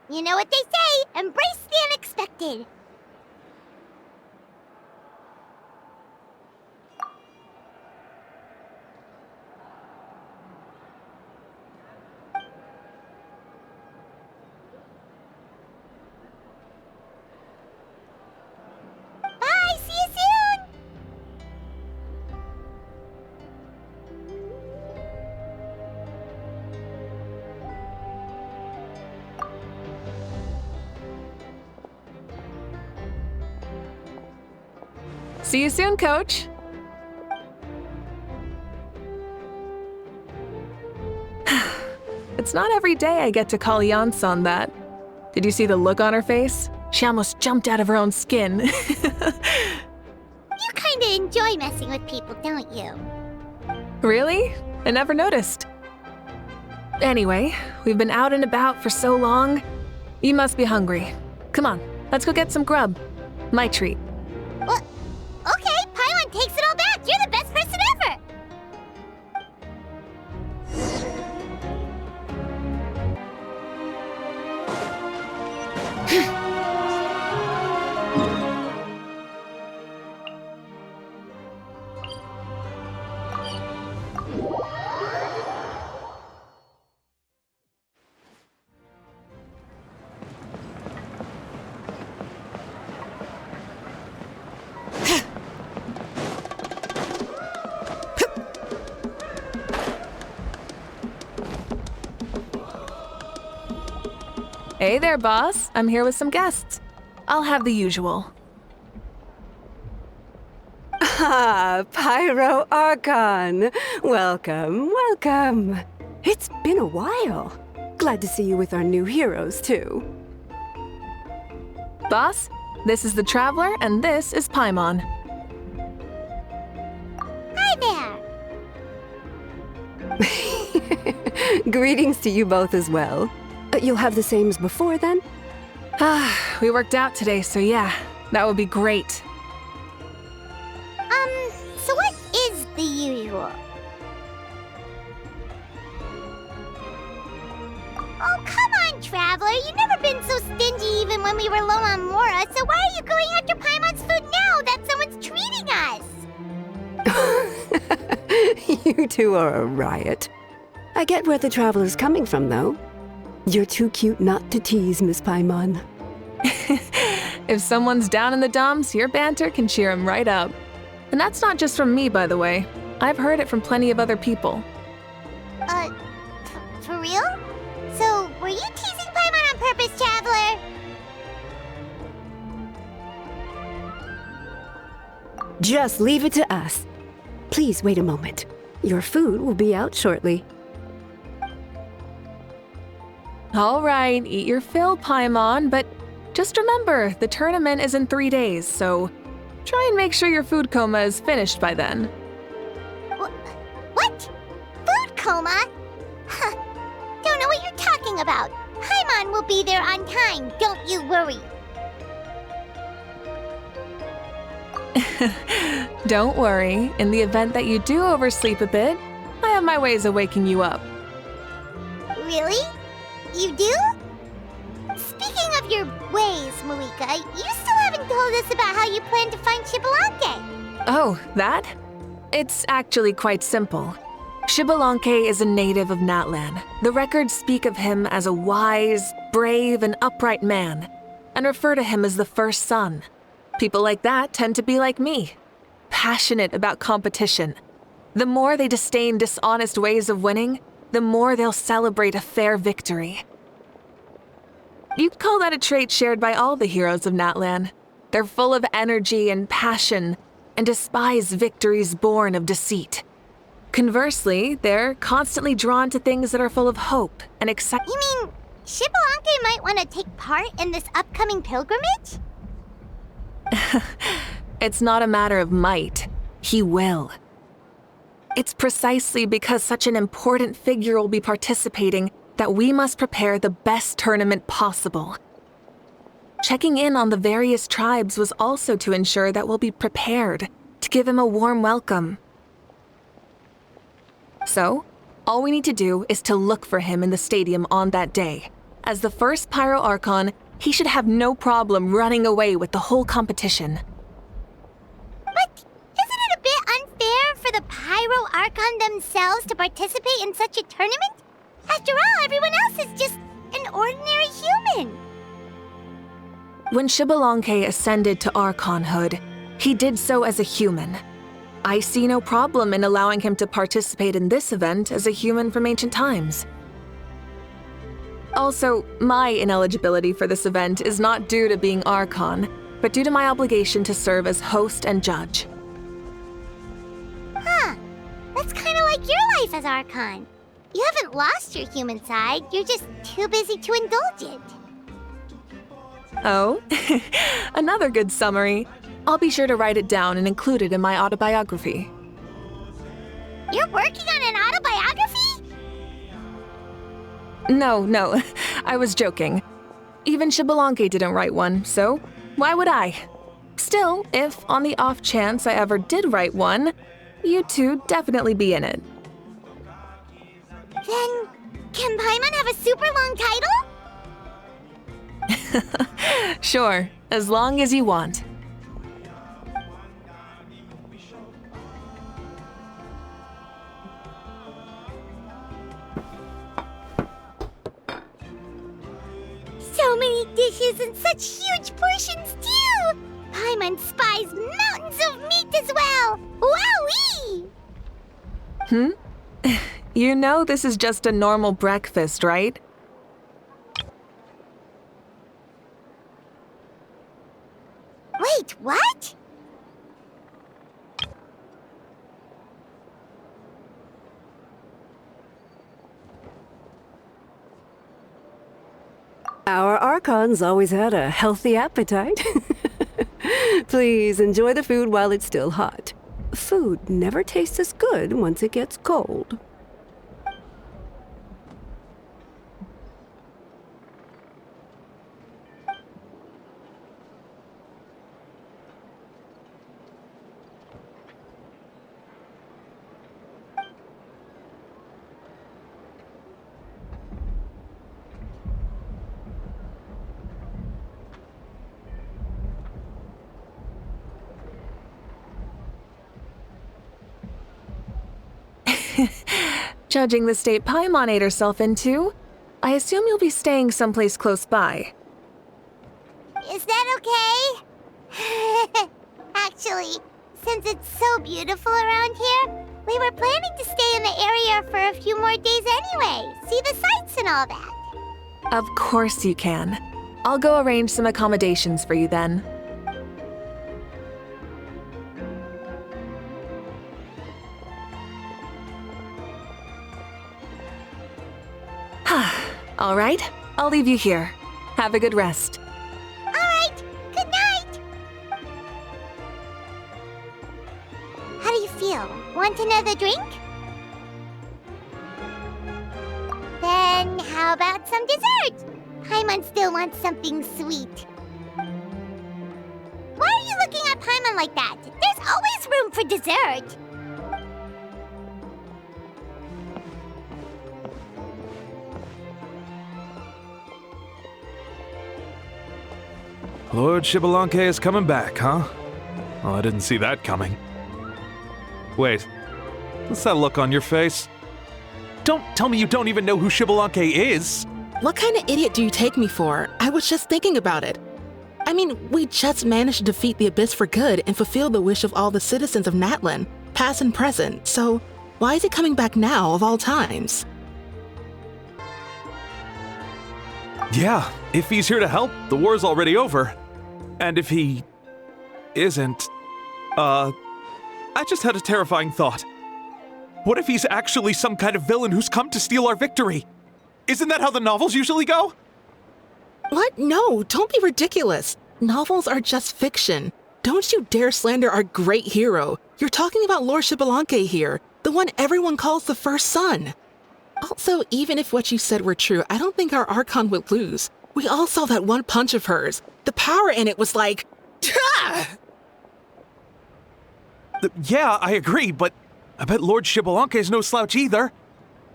You know what they say, embrace the unexpected. See you soon, Coach. It's not every day I get to call Iansan that. Did you see the look on her face? She almost jumped out of her own skin. You kinda enjoy messing with people, don't you? Really? I never noticed. Anyway, we've been out and about for so long. You must be hungry. Come on, let's go get some grub. My treat. Well, okay, Paimon takes it all back. You're the best person ever. Hey there, boss. I'm here with some guests. I'll have the usual. Ah, Pyro Archon. Welcome, welcome. It's been a while. Glad to see you with our new heroes, too. Boss, this is the Traveler, and this is Paimon. Hi there. Greetings to you both as well. You'll have the same as before, then? We worked out today, so yeah, that would be great. So what is the usual? Oh, come on, Traveler. You've never been so stingy even when we were low on Mora, so why are you going after Paimon's food now that someone's treating us? You two are a riot. I get where the Traveler's coming from, though. You're too cute not to tease, Miss Paimon. If someone's down in the dumps, your banter can cheer him right up. And that's not just from me, by the way. I've heard it from plenty of other people. For real? So, were you teasing Paimon on purpose, Traveler? Just leave it to us. Please wait a moment. Your food will be out shortly. All right, eat your fill, Paimon, but just remember, the tournament is in 3 days, so try and make sure your food coma is finished by then. What? Food coma? Huh. Don't know what you're talking about. Paimon will be there on time, don't you worry. Don't worry, in the event that you do oversleep a bit, I have my ways of waking you up. Really? You do? Speaking of your ways, Mavuika, you still haven't told us about how you plan to find Xbalanque. Oh, that? It's actually quite simple. Xbalanque is a native of Natlan. The records speak of him as a wise, brave, and upright man, and refer to him as the first son. People like that tend to be like me, passionate about competition. The more they disdain dishonest ways of winning, the more they'll celebrate a fair victory. You'd call that a trait shared by all the heroes of Natlan. They're full of energy and passion, and despise victories born of deceit. Conversely, they're constantly drawn to things that are full of hope and excitement. You mean Xbalanque might want to take part in this upcoming pilgrimage? It's not a matter of might. He will. It's precisely because such an important figure will be participating that we must prepare the best tournament possible. Checking in on the various tribes was also to ensure that we'll be prepared to give him a warm welcome. So, all we need to do is to look for him in the stadium on that day. As the first Pyro Archon, he should have no problem running away with the whole competition. But isn't it a bit unfair for the Pyro Archon themselves to participate in such a tournament? After all, everyone else is just an ordinary human. When Xbalanque ascended to Archonhood, he did so as a human. I see no problem in allowing him to participate in this event as a human from ancient times. Also, my ineligibility for this event is not due to being Archon. but due to my obligation to serve as host and judge. Huh. That's kind of like your life as Archon. You haven't lost your human side, you're just too busy to indulge it. Oh, another good summary. I'll be sure to write it down and include it in my autobiography. You're working on an autobiography? No, I was joking. Even Xbalanque didn't write one, so why would I? Still, if on the off chance I ever did write one, you two definitely be in it. Then, can Paimon have a super long title? Sure, as long as you want. So many dishes and such huge portions, too! Paimon spies mountains of meat as well! Wowee! You know this is just a normal breakfast, right? Wait, what? Our Archon's always had a healthy appetite. Please enjoy the food while it's still hot. Food never tastes as good once it gets cold. Judging the state Paimon ate herself into, I assume you'll be staying someplace close by. Is that okay? Actually, since it's so beautiful around here, we were planning to stay in the area for a few more days anyway. See the sights and all that. Of course you can. I'll go arrange some accommodations for you then. All right, I'll leave you here. Have a good rest. All right, good night. How do you feel? Want another drink? Then how about some dessert? Paimon still wants something sweet. Why are you looking at Paimon like that? There's always room for dessert. Lord Xbalanque is coming back, huh? Oh, I didn't see that coming. Wait, what's that look on your face? Don't tell me you don't even know who Xbalanque is! What kind of idiot do you take me for? I was just thinking about it. I mean, we just managed to defeat the Abyss for good and fulfill the wish of all the citizens of Natlan, past and present, so why is he coming back now of all times? Yeah, if he's here to help, the war's already over. And if he isn't, I just had a terrifying thought. What if he's actually some kind of villain who's come to steal our victory? Isn't that how the novels usually go? What? No, don't be ridiculous. Novels are just fiction. Don't you dare slander our great hero. You're talking about Lord Xbalanque here, the one everyone calls the first son. Also, even if what you said were true, I don't think our Archon would lose. We all saw that one punch of hers. The power in it was like... Yeah, I agree, but I bet Lord Xbalanque is no slouch either.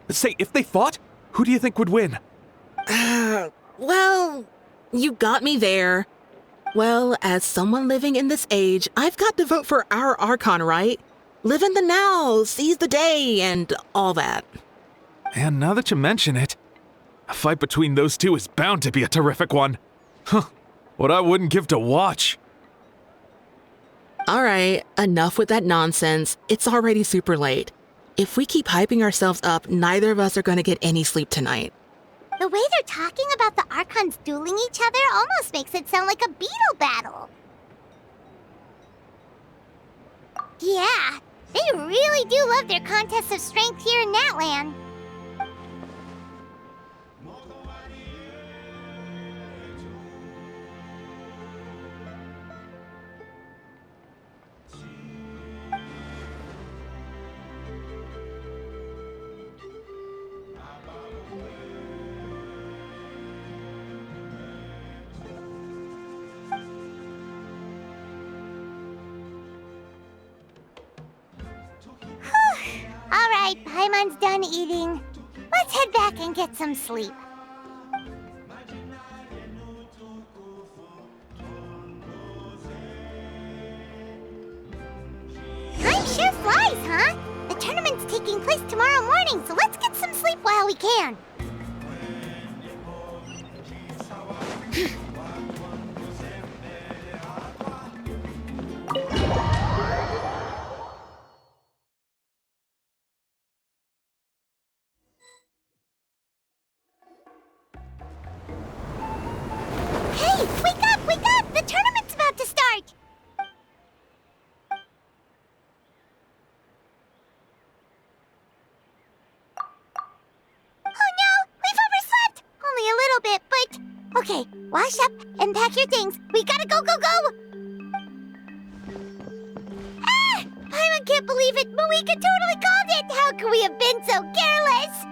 Say, if they fought, who do you think would win? Well, you got me there. Well, as someone living in this age, I've got to vote for our Archon, right? Live in the now, seize the day, and all that. And now that you mention it, a fight between those two is bound to be a terrific one. Huh, what I wouldn't give to watch. All right, enough with that nonsense. It's already super late. If we keep hyping ourselves up, neither of us are going to get any sleep tonight. The way they're talking about the Archons dueling each other almost makes it sound like a beetle battle. Yeah, they really do love their contests of strength here in Natlan. Alright, Paimon's done eating. Let's head back and get some sleep. Time sure flies, huh? The tournament's taking place tomorrow morning, so let's get some sleep while we can. Hey, wake up, wake up! The tournament's about to start! Oh no, we've overslept! Only a little bit, but... Okay, wash up and pack your things. We gotta go, go, go! Ah! I can't believe it! Mavuika totally called it! How could we have been so careless?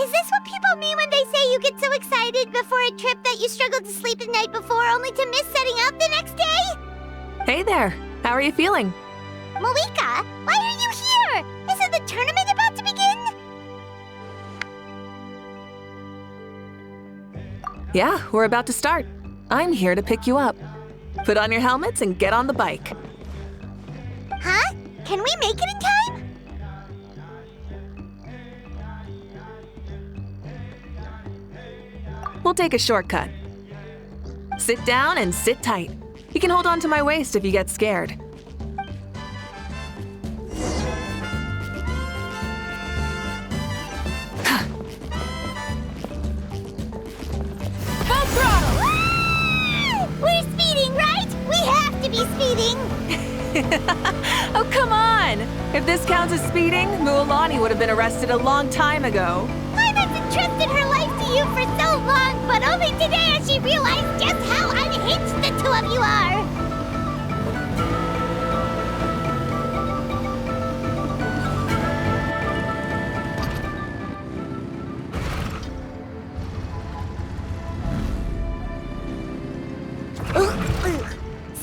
Is this what people mean when they say you get so excited before a trip that you struggled to sleep the night before only to miss setting out the next day? Hey there. How are you feeling? Mavuika, why are you here? Isn't the tournament about to begin? Yeah, we're about to start. I'm here to pick you up. Put on your helmets and get on the bike. Huh? Can we make it in time? We'll take a shortcut. Sit down and sit tight. You can hold on to my waist if you get scared. Full throttle! We're speeding, right? We have to be speeding! Oh, come on! If this counts as speeding, Mualani would have been arrested a long time ago. I've entrusted her life to you for so long, but only today has she realized just how unhinged the two of you are!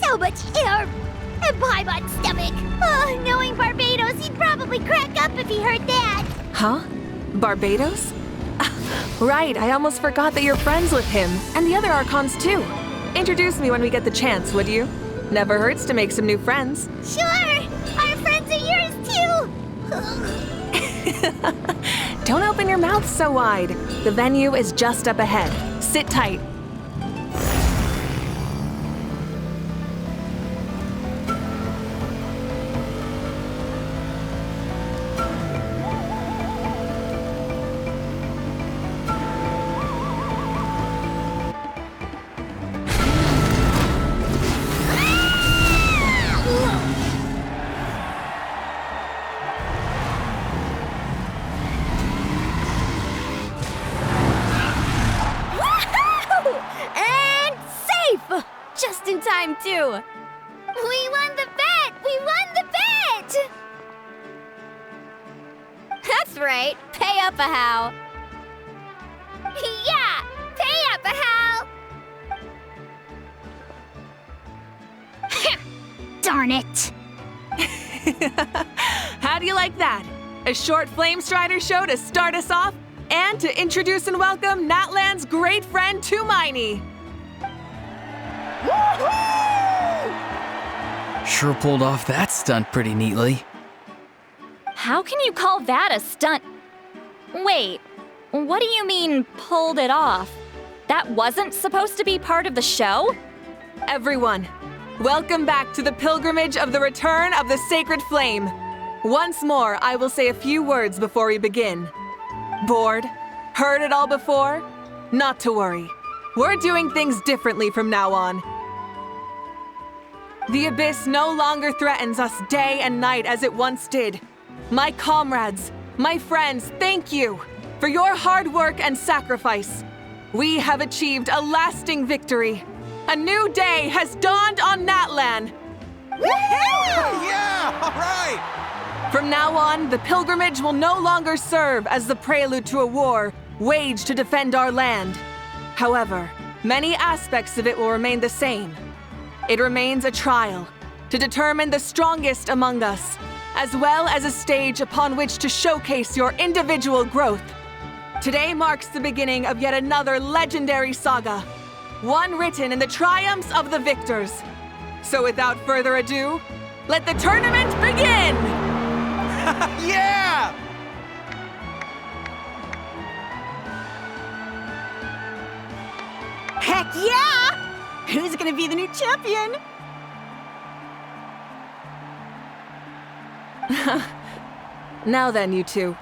So much air! And Paimon's stomach! Oh, knowing Barbados, he'd probably crack up if he heard that! Huh? Barbados? Right, I almost forgot that you're friends with him, and the other Archons too. Introduce me when we get the chance, would you? Never hurts to make some new friends. Sure! Our friends are yours too! Don't open your mouth so wide. The venue is just up ahead. Sit tight. Time too. We won the bet! We won the bet! That's right. Pay up a how. Yeah! Pay up a how! Darn it! How do you like that? A short Flame Strider show to start us off, and to introduce and welcome Natlan's great friend Tumaini. Sure pulled off that stunt pretty neatly. How can you call that a stunt? Wait, what do you mean, pulled it off? That wasn't supposed to be part of the show? Everyone, welcome back to the pilgrimage of the return of the Sacred Flame. Once more, I will say a few words before we begin. Bored? Heard it all before? Not to worry. We're doing things differently from now on. The abyss no longer threatens us day and night as it once did. My comrades, my friends, thank you for your hard work and sacrifice. We have achieved a lasting victory. A new day has dawned on Natlan. Yeah, all right! From now on, the pilgrimage will no longer serve as the prelude to a war waged to defend our land. However, many aspects of it will remain the same. It remains a trial to determine the strongest among us, as well as a stage upon which to showcase your individual growth. Today marks the beginning of yet another legendary saga, one written in the triumphs of the victors. So without further ado, let the tournament begin! Yeah! Heck yeah! Who's gonna be the new champion? Now then, you two.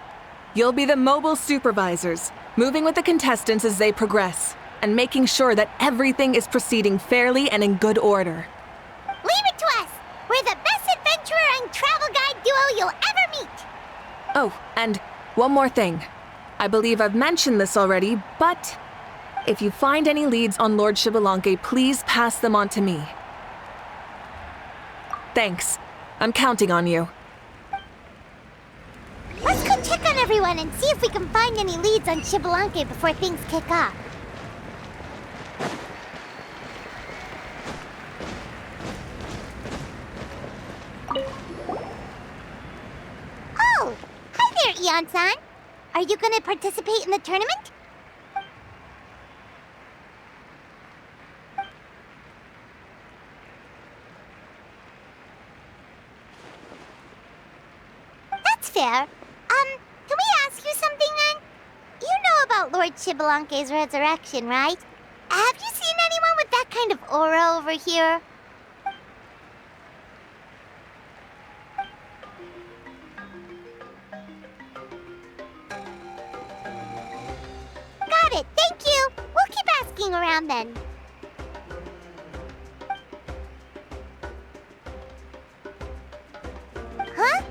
You'll be the mobile supervisors, moving with the contestants as they progress, and making sure that everything is proceeding fairly and in good order. Leave it to us! We're the best adventurer and travel guide duo you'll ever meet! Oh, and one more thing. I believe I've mentioned this already, but if you find any leads on Lord Xbalanque, please pass them on to me. Thanks. I'm counting on you. Let's go check on everyone and see if we can find any leads on Xbalanque before things kick off. Oh! Hi there, Iansan! Are you gonna participate in the tournament? That's fair. Can we ask you something then? You know about Lord Xbalanque's resurrection, right? Have you seen anyone with that kind of aura over here? Got it, thank you! We'll keep asking around then. Huh?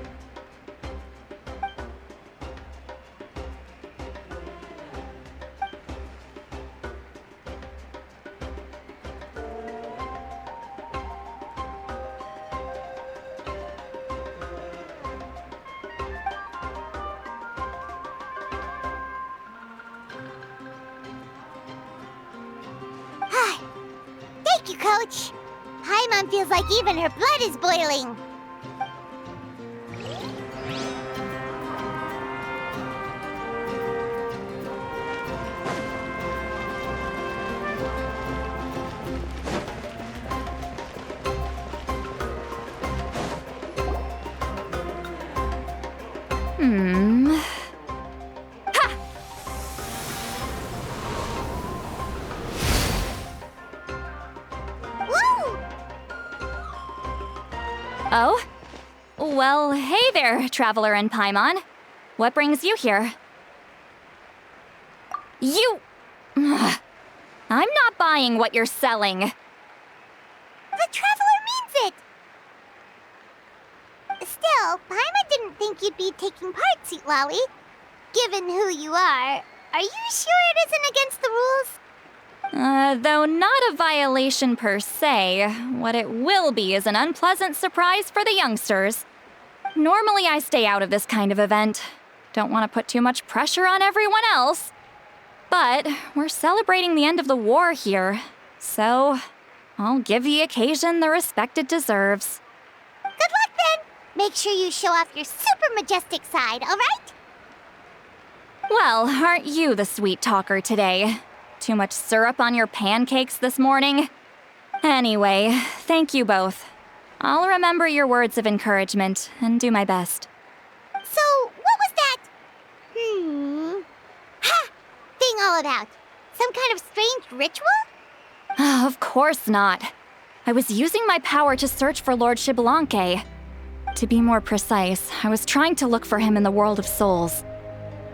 Thank you, Coach. Paimon feels like even her blood is boiling. Oh? Well, hey there, Traveler and Paimon. What brings you here? You... Ugh. I'm not buying what you're selling. The Traveler means it! Still, Paimon didn't think you'd be taking part, Citlali. Given who you are you sure it isn't against the rules? Though not a violation per se, what it will be is an unpleasant surprise for the youngsters. Normally I stay out of this kind of event. Don't want to put too much pressure on everyone else. But we're celebrating the end of the war here, so I'll give the occasion the respect it deserves. Good luck then! Make sure you show off your super majestic side, alright? Well, aren't you the sweet talker today? Too much syrup on your pancakes this morning? Anyway, thank you both. I'll remember your words of encouragement and do my best. So, what was that? Ha! Thing all about? Some kind of strange ritual? Of course not. I was using my power to search for Lord Xbalanque. To be more precise, I was trying to look for him in the world of souls.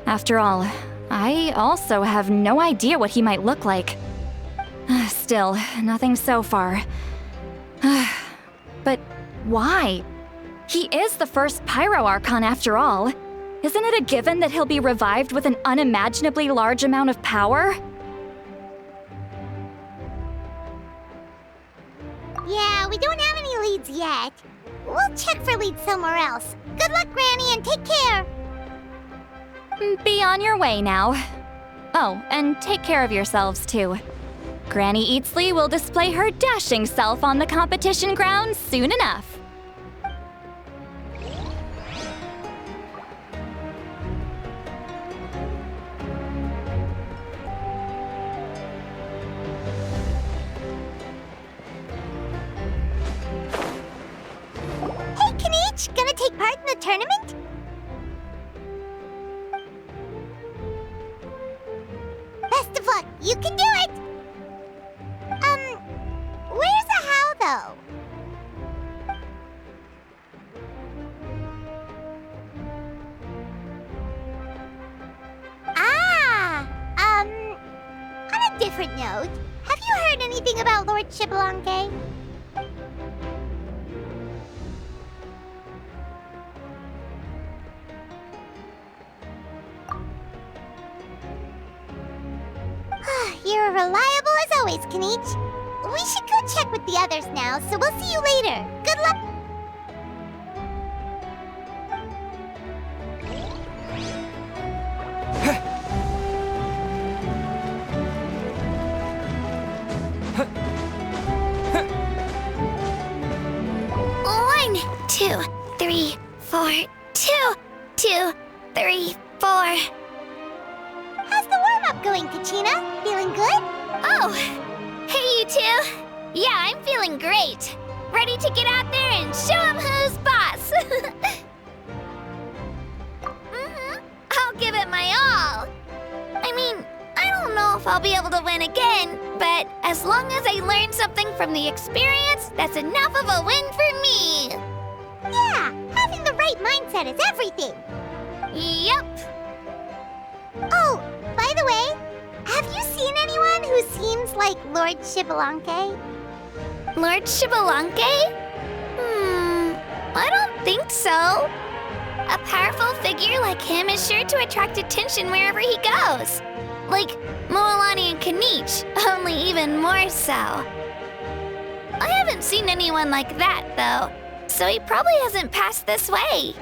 After all, I also have no idea what he might look like. Still, nothing so far. But why? He is the first Pyro Archon after all. Isn't it a given that he'll be revived with an unimaginably large amount of power? Yeah, we don't have any leads yet. We'll check for leads somewhere else. Good luck, Granny, and take care! Be on your way now. Oh, and take care of yourselves too. Granny Eatsley will display her dashing self on the competition grounds soon enough. Hey, Kinich! Gonna take part in the tournament? Best of luck! You can do it! Where's the how, though? On a different note, have you heard anything about Lord Xbalanque? You're reliable as always, Kinich. We should go check with the others now, so we'll see you later. Good luck! One, 2, 3, 4, 2, 2, 3, 4. How's the warm-up going, Kachina? Feeling good? Oh, hey you two. Yeah, I'm feeling great. Ready to get out there and show 'em who's boss. I'll give it my all. I mean, I don't know if I'll be able to win again, but as long as I learn something from the experience, that's enough of a win for me. Yeah, having the right mindset is everything. Yep. Oh, by the way, have you seen anyone who seems like Lord Xbalanque? Lord Xbalanque? I don't think so. A powerful figure like him is sure to attract attention wherever he goes. Like Moalani and Kinich, only even more so. I haven't seen anyone like that, though, so he probably hasn't passed this way.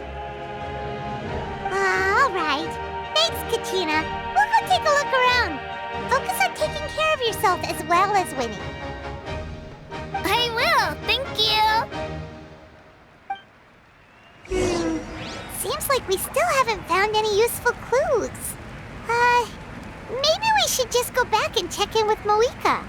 All right. Thanks, Kachina. We'll go take a look around. Focus on taking care of yourself as well as winning. I will, thank you. Seems like we still haven't found any useful clues. Maybe we should just go back and check in with Mavuika.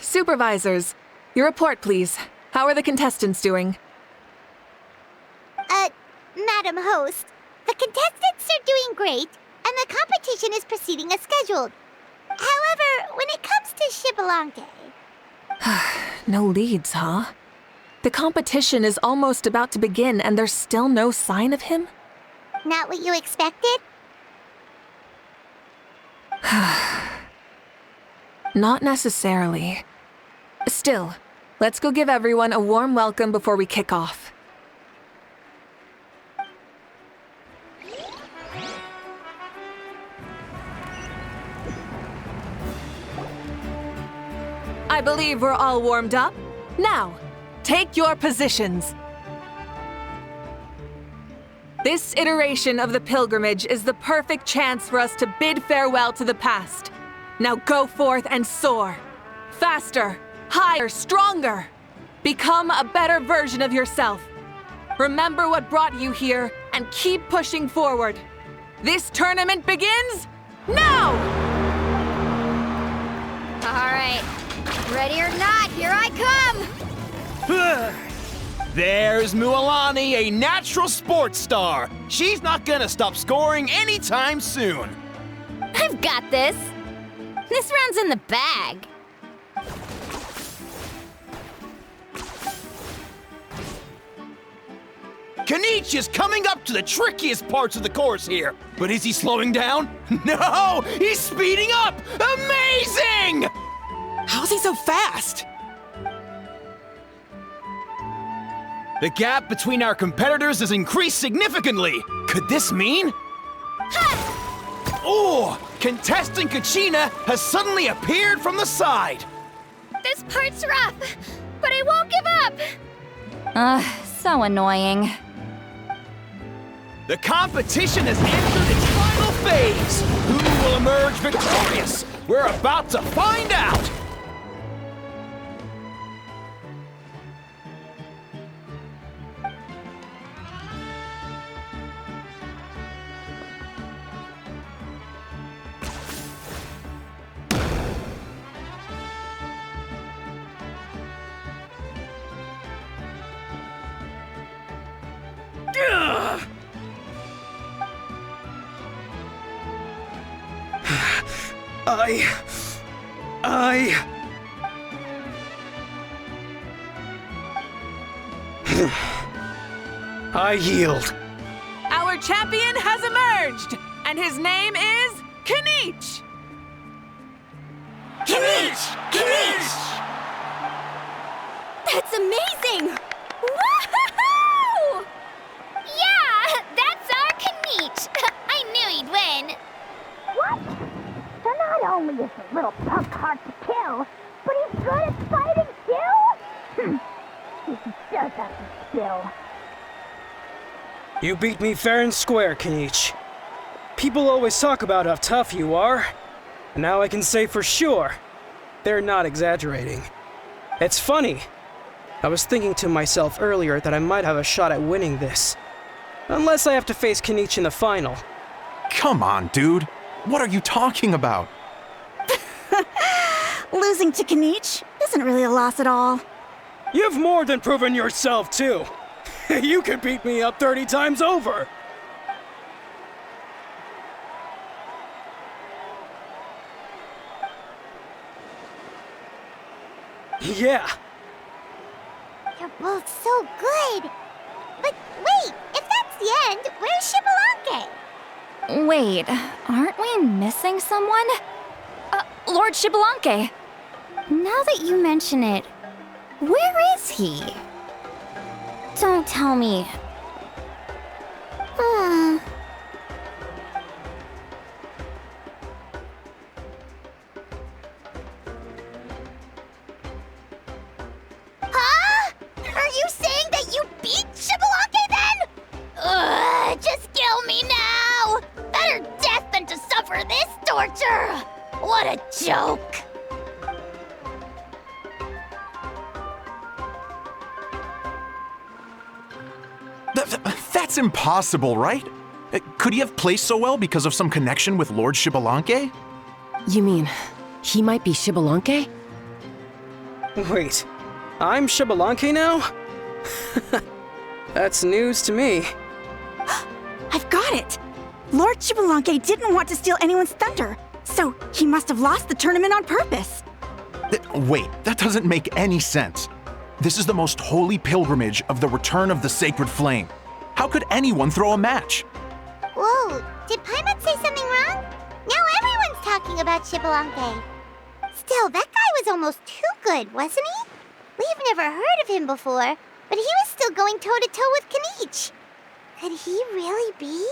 Supervisors, your report, please. How are the contestants doing? Madam Host, the contestants are doing great, and the competition is proceeding as scheduled. However, when it comes to Xbalanque... No leads, huh? The competition is almost about to begin, and there's still no sign of him? Not what you expected? Not necessarily. Still, let's go give everyone a warm welcome before we kick off. I believe we're all warmed up. Now, take your positions. This iteration of the pilgrimage is the perfect chance for us to bid farewell to the past. Now go forth and soar. Faster, higher, stronger. Become a better version of yourself. Remember what brought you here and keep pushing forward. This tournament begins now! All right. Ready or not, here I come! There's Mualani, a natural sports star. She's not gonna stop scoring anytime soon. I've got this. This round's in the bag. Kinich is coming up to the trickiest parts of the course here. But is he slowing down? No! He's speeding up! Amazing! How's he so fast? The gap between our competitors has increased significantly. Could this mean? Oh! Contestant Kachina has suddenly appeared from the side. This part's rough, but I won't give up. So annoying. The competition has entered its final phase. Who will emerge victorious? We're about to find out. I yield. Our champion has emerged, and his name is Kinich! Kinich! Kinich! That's amazing! Woohoo! Yeah, that's our Kinich. I knew he'd win. What? So not only is the little punk hard to kill, but he's good at fighting too? He does have some skill. You beat me fair and square, Kinich. People always talk about how tough you are. And now I can say for sure, they're not exaggerating. It's funny. I was thinking to myself earlier that I might have a shot at winning this. Unless I have to face Kinich in the final. Come on, dude. What are you talking about? Losing to Kinich isn't really a loss at all. You've more than proven yourself, too. You could beat me up 30 times over. Yeah. You're both so good. But wait, if that's the end, where's Xbalanque? Wait, aren't we missing someone? Lord Xbalanque. Now that you mention it, where is he? Don't tell me. Huh? Are you saying that you beat Xbalanque then? Just kill me now! Better death than to suffer this torture! What a joke! That's impossible, right? Could he have placed so well because of some connection with Lord Xbalanque? You mean, he might be Xbalanque? Wait, I'm Xbalanque now? That's news to me. I've got it! Lord Xbalanque didn't want to steal anyone's thunder, so he must have lost the tournament on purpose. Wait, that doesn't make any sense. This is the most holy pilgrimage of the return of the sacred flame. How could anyone throw a match? Whoa, did Paimon say something wrong? Now everyone's talking about Xbalanque. Still, that guy was almost too good, wasn't he? We've never heard of him before, but he was still going toe-to-toe with Kinich. Could he really be?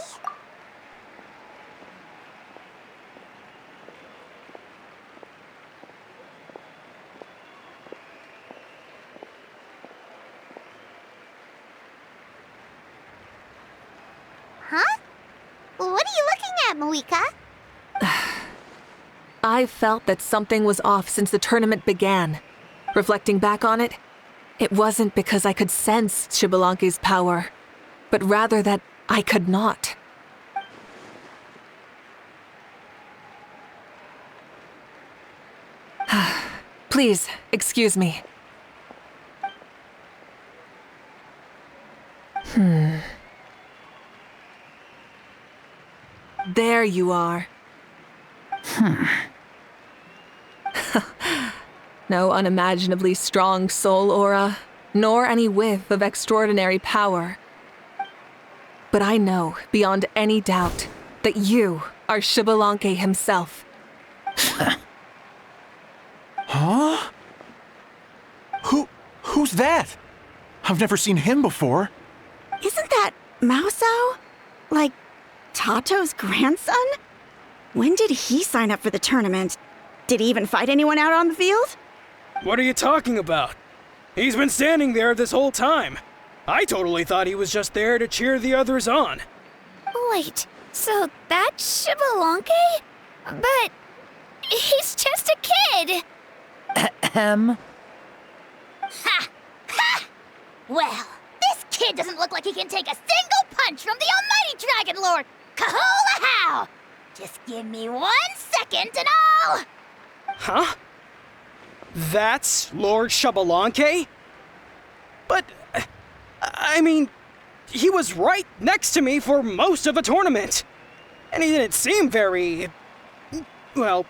Huh? What are you looking at, Mavuika? I felt that something was off since the tournament began. Reflecting back on it, it wasn't because I could sense Xbalanque's power, but rather that I could not. Please, excuse me. There you are. No unimaginably strong soul aura, nor any whiff of extraordinary power. But I know, beyond any doubt, that you are Xbalanque himself. Huh? Who's that? I've never seen him before. Isn't that Mausau? Like, Tato's grandson? When did he sign up for the tournament? Did he even fight anyone out on the field? What are you talking about? He's been standing there this whole time. I totally thought he was just there to cheer the others on. Wait, so that's Xbalanque? But he's just a kid. Ahem. Ha! Ha! Well, this kid doesn't look like he can take a single punch from the almighty Dragon Lord! Kahula how! Just give me 1 second and I'll... Huh? That's Lord Xbalanque? But, I mean, he was right next to me for most of the tournament. And he didn't seem very... well,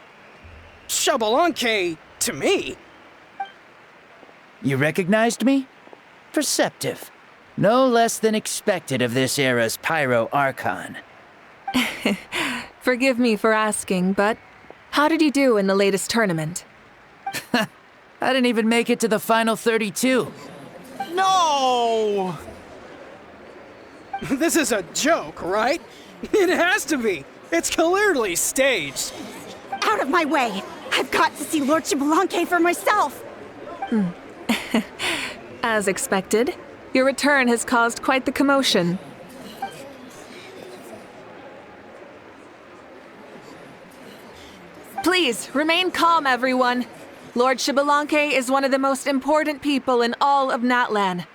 Xbalanque to me. You recognized me? Perceptive. No less than expected of this era's Pyro Archon. Forgive me for asking, but how did you do in the latest tournament? I didn't even make it to the final 32. No! This is a joke, right? It has to be. It's clearly staged. Out of my way! I've got to see Lord Xbalanque for myself! As expected, your return has caused quite the commotion. Please, remain calm, everyone. Lord Xbalanque is one of the most important people in all of Natlan.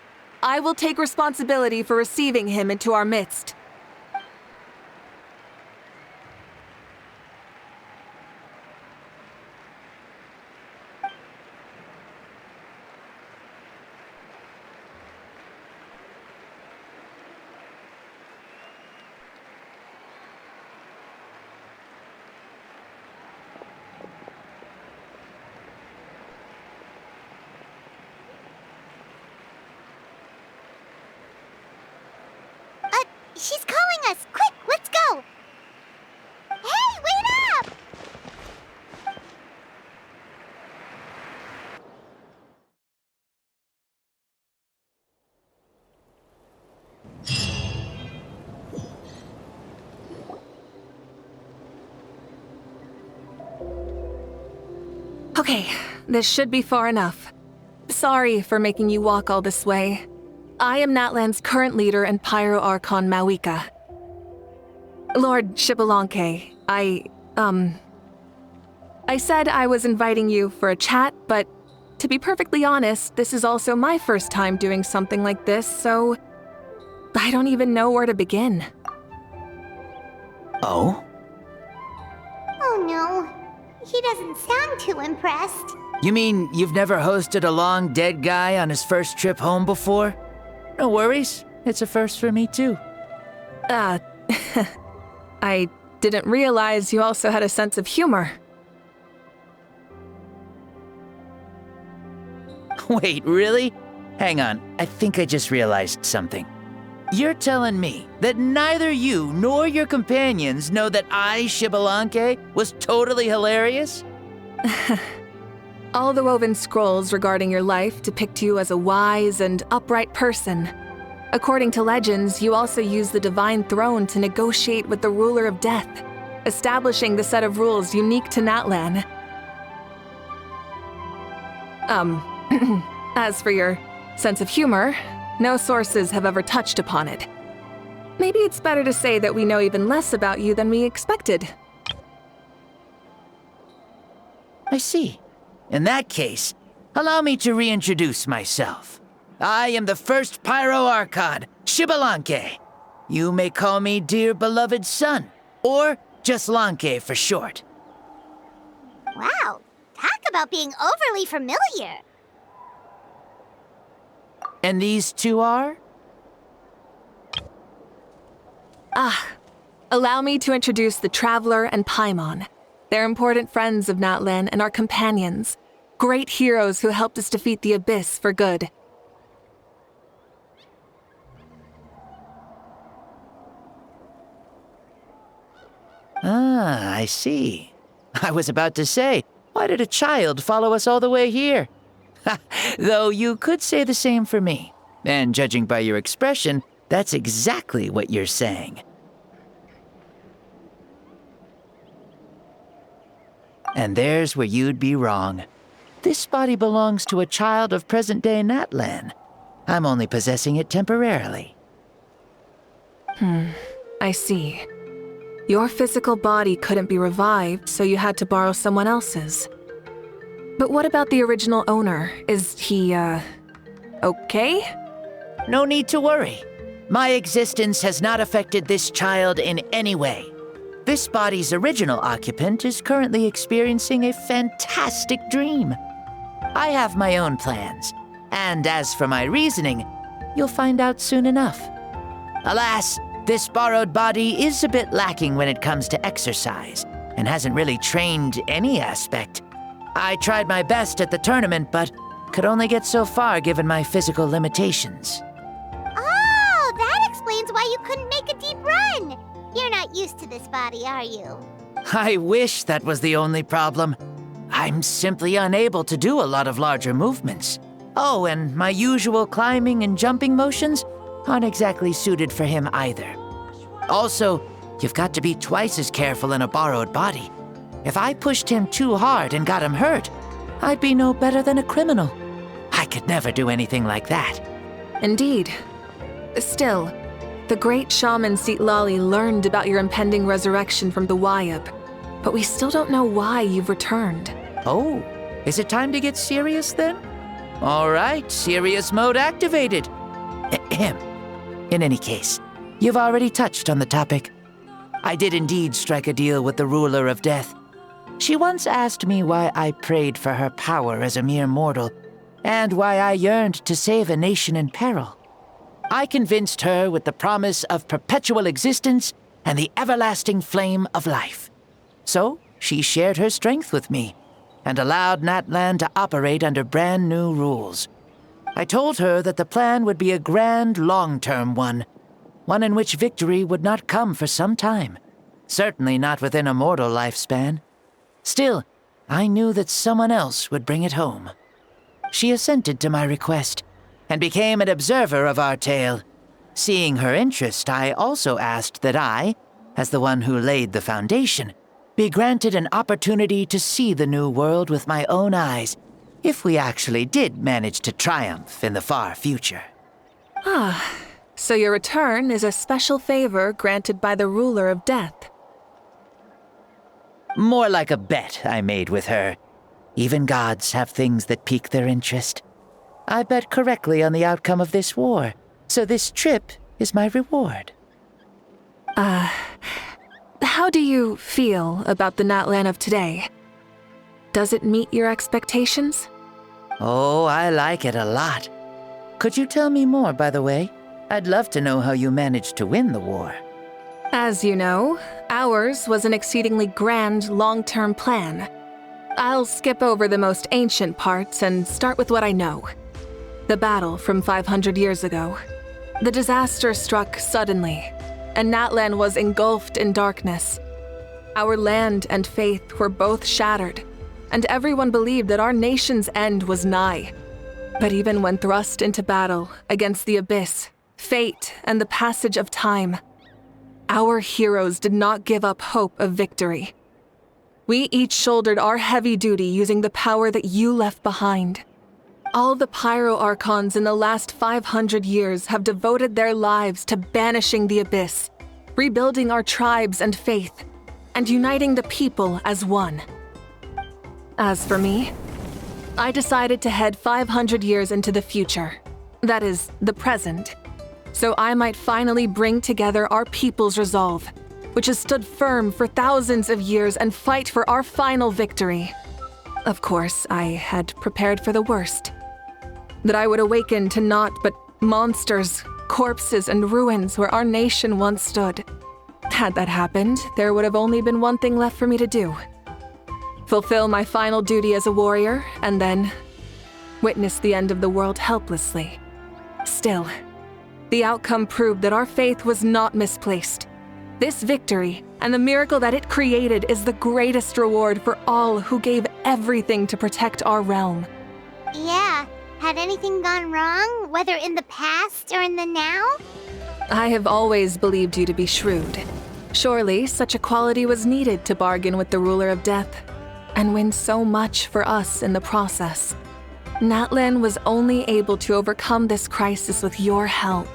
I will take responsibility for receiving him into our midst. She's calling us! Quick, let's go! Hey, wait up! Okay, this should be far enough. Sorry for making you walk all this way. I am Natlan's current leader and Pyro Archon Mavuika. Lord Xbalanque, I said I was inviting you for a chat, but to be perfectly honest, this is also my first time doing something like this, so I don't even know where to begin. Oh? Oh no, he doesn't sound too impressed. You mean you've never hosted a long dead guy on his first trip home before? No worries, it's a first for me too. I didn't realize you also had a sense of humor. Wait, really? Hang on, I think I just realized something. You're telling me that neither you nor your companions know that I, Xbalanque, was totally hilarious? All the woven scrolls regarding your life depict you as a wise and upright person. According to legends, you also use the Divine Throne to negotiate with the Ruler of Death, establishing the set of rules unique to Natlan. As for your sense of humor, no sources have ever touched upon it. Maybe it's better to say that we know even less about you than we expected. I see. In that case, allow me to reintroduce myself. I am the first Pyro Archon, Xbalanque. You may call me dear beloved son, or just Lanque for short. Wow, talk about being overly familiar. And these two are? Allow me to introduce the Traveler and Paimon. They're important friends of Natlan and our companions. Great heroes who helped us defeat the Abyss for good. Ah, I see. I was about to say, why did a child follow us all the way here? Though you could say the same for me. And judging by your expression, that's exactly what you're saying. And there's where you'd be wrong. This body belongs to a child of present-day Natlan. I'm only possessing it temporarily. I see. Your physical body couldn't be revived, so you had to borrow someone else's. But what about the original owner? Is he, okay? No need to worry. My existence has not affected this child in any way. This body's original occupant is currently experiencing a fantastic dream. I have my own plans, and as for my reasoning, you'll find out soon enough. Alas, this borrowed body is a bit lacking when it comes to exercise, and hasn't really trained any aspect. I tried my best at the tournament, but could only get so far given my physical limitations. Oh, that explains why you couldn't make a deep run. You're not used to this body, are you? I wish that was the only problem. I'm simply unable to do a lot of larger movements. Oh, and my usual climbing and jumping motions aren't exactly suited for him either. Also, you've got to be twice as careful in a borrowed body. If I pushed him too hard and got him hurt, I'd be no better than a criminal. I could never do anything like that. Indeed. Still, the great shaman Citlali learned about your impending resurrection from the Wayab, but we still don't know why you've returned. Oh, is it time to get serious then? All right, serious mode activated. Ahem. In any case, you've already touched on the topic. I did indeed strike a deal with the ruler of death. She once asked me why I prayed for her power as a mere mortal, and why I yearned to save a nation in peril. I convinced her with the promise of perpetual existence and the everlasting flame of life. So she shared her strength with me, and allowed Natlan to operate under brand new rules. I told her that the plan would be a grand, long-term one in which victory would not come for some time, certainly not within a mortal lifespan. Still, I knew that someone else would bring it home. She assented to my request, and became an observer of our tale. Seeing her interest, I also asked that I, as the one who laid the foundation, be granted an opportunity to see the new world with my own eyes, if we actually did manage to triumph in the far future. So your return is a special favor granted by the ruler of death. More like a bet I made with her. Even gods have things that pique their interest. I bet correctly on the outcome of this war, so this trip is my reward. How do you feel about the Natlan of today? Does it meet your expectations? Oh, I like it a lot. Could you tell me more, by the way? I'd love to know how you managed to win the war. As you know, ours was an exceedingly grand, long-term plan. I'll skip over the most ancient parts and start with what I know. The battle from 500 years ago. The disaster struck suddenly, and Natlan was engulfed in darkness. Our land and faith were both shattered, and everyone believed that our nation's end was nigh. But even when thrust into battle against the Abyss, fate, and the passage of time, our heroes did not give up hope of victory. We each shouldered our heavy duty using the power that you left behind. All the Pyro Archons in the last 500 years have devoted their lives to banishing the Abyss, rebuilding our tribes and faith, and uniting the people as one. As for me, I decided to head 500 years into the future, that is, the present, so I might finally bring together our people's resolve, which has stood firm for thousands of years, and fight for our final victory. Of course, I had prepared for the worst. That I would awaken to naught but monsters, corpses, and ruins where our nation once stood. Had that happened, there would have only been one thing left for me to do. Fulfill my final duty as a warrior, and then witness the end of the world helplessly. Still, the outcome proved that our faith was not misplaced. This victory, and the miracle that it created, is the greatest reward for all who gave everything to protect our realm. Yeah. Had anything gone wrong, whether in the past or in the now? I have always believed you to be shrewd. Surely, such a quality was needed to bargain with the ruler of death, and win so much for us in the process. Natlan was only able to overcome this crisis with your help.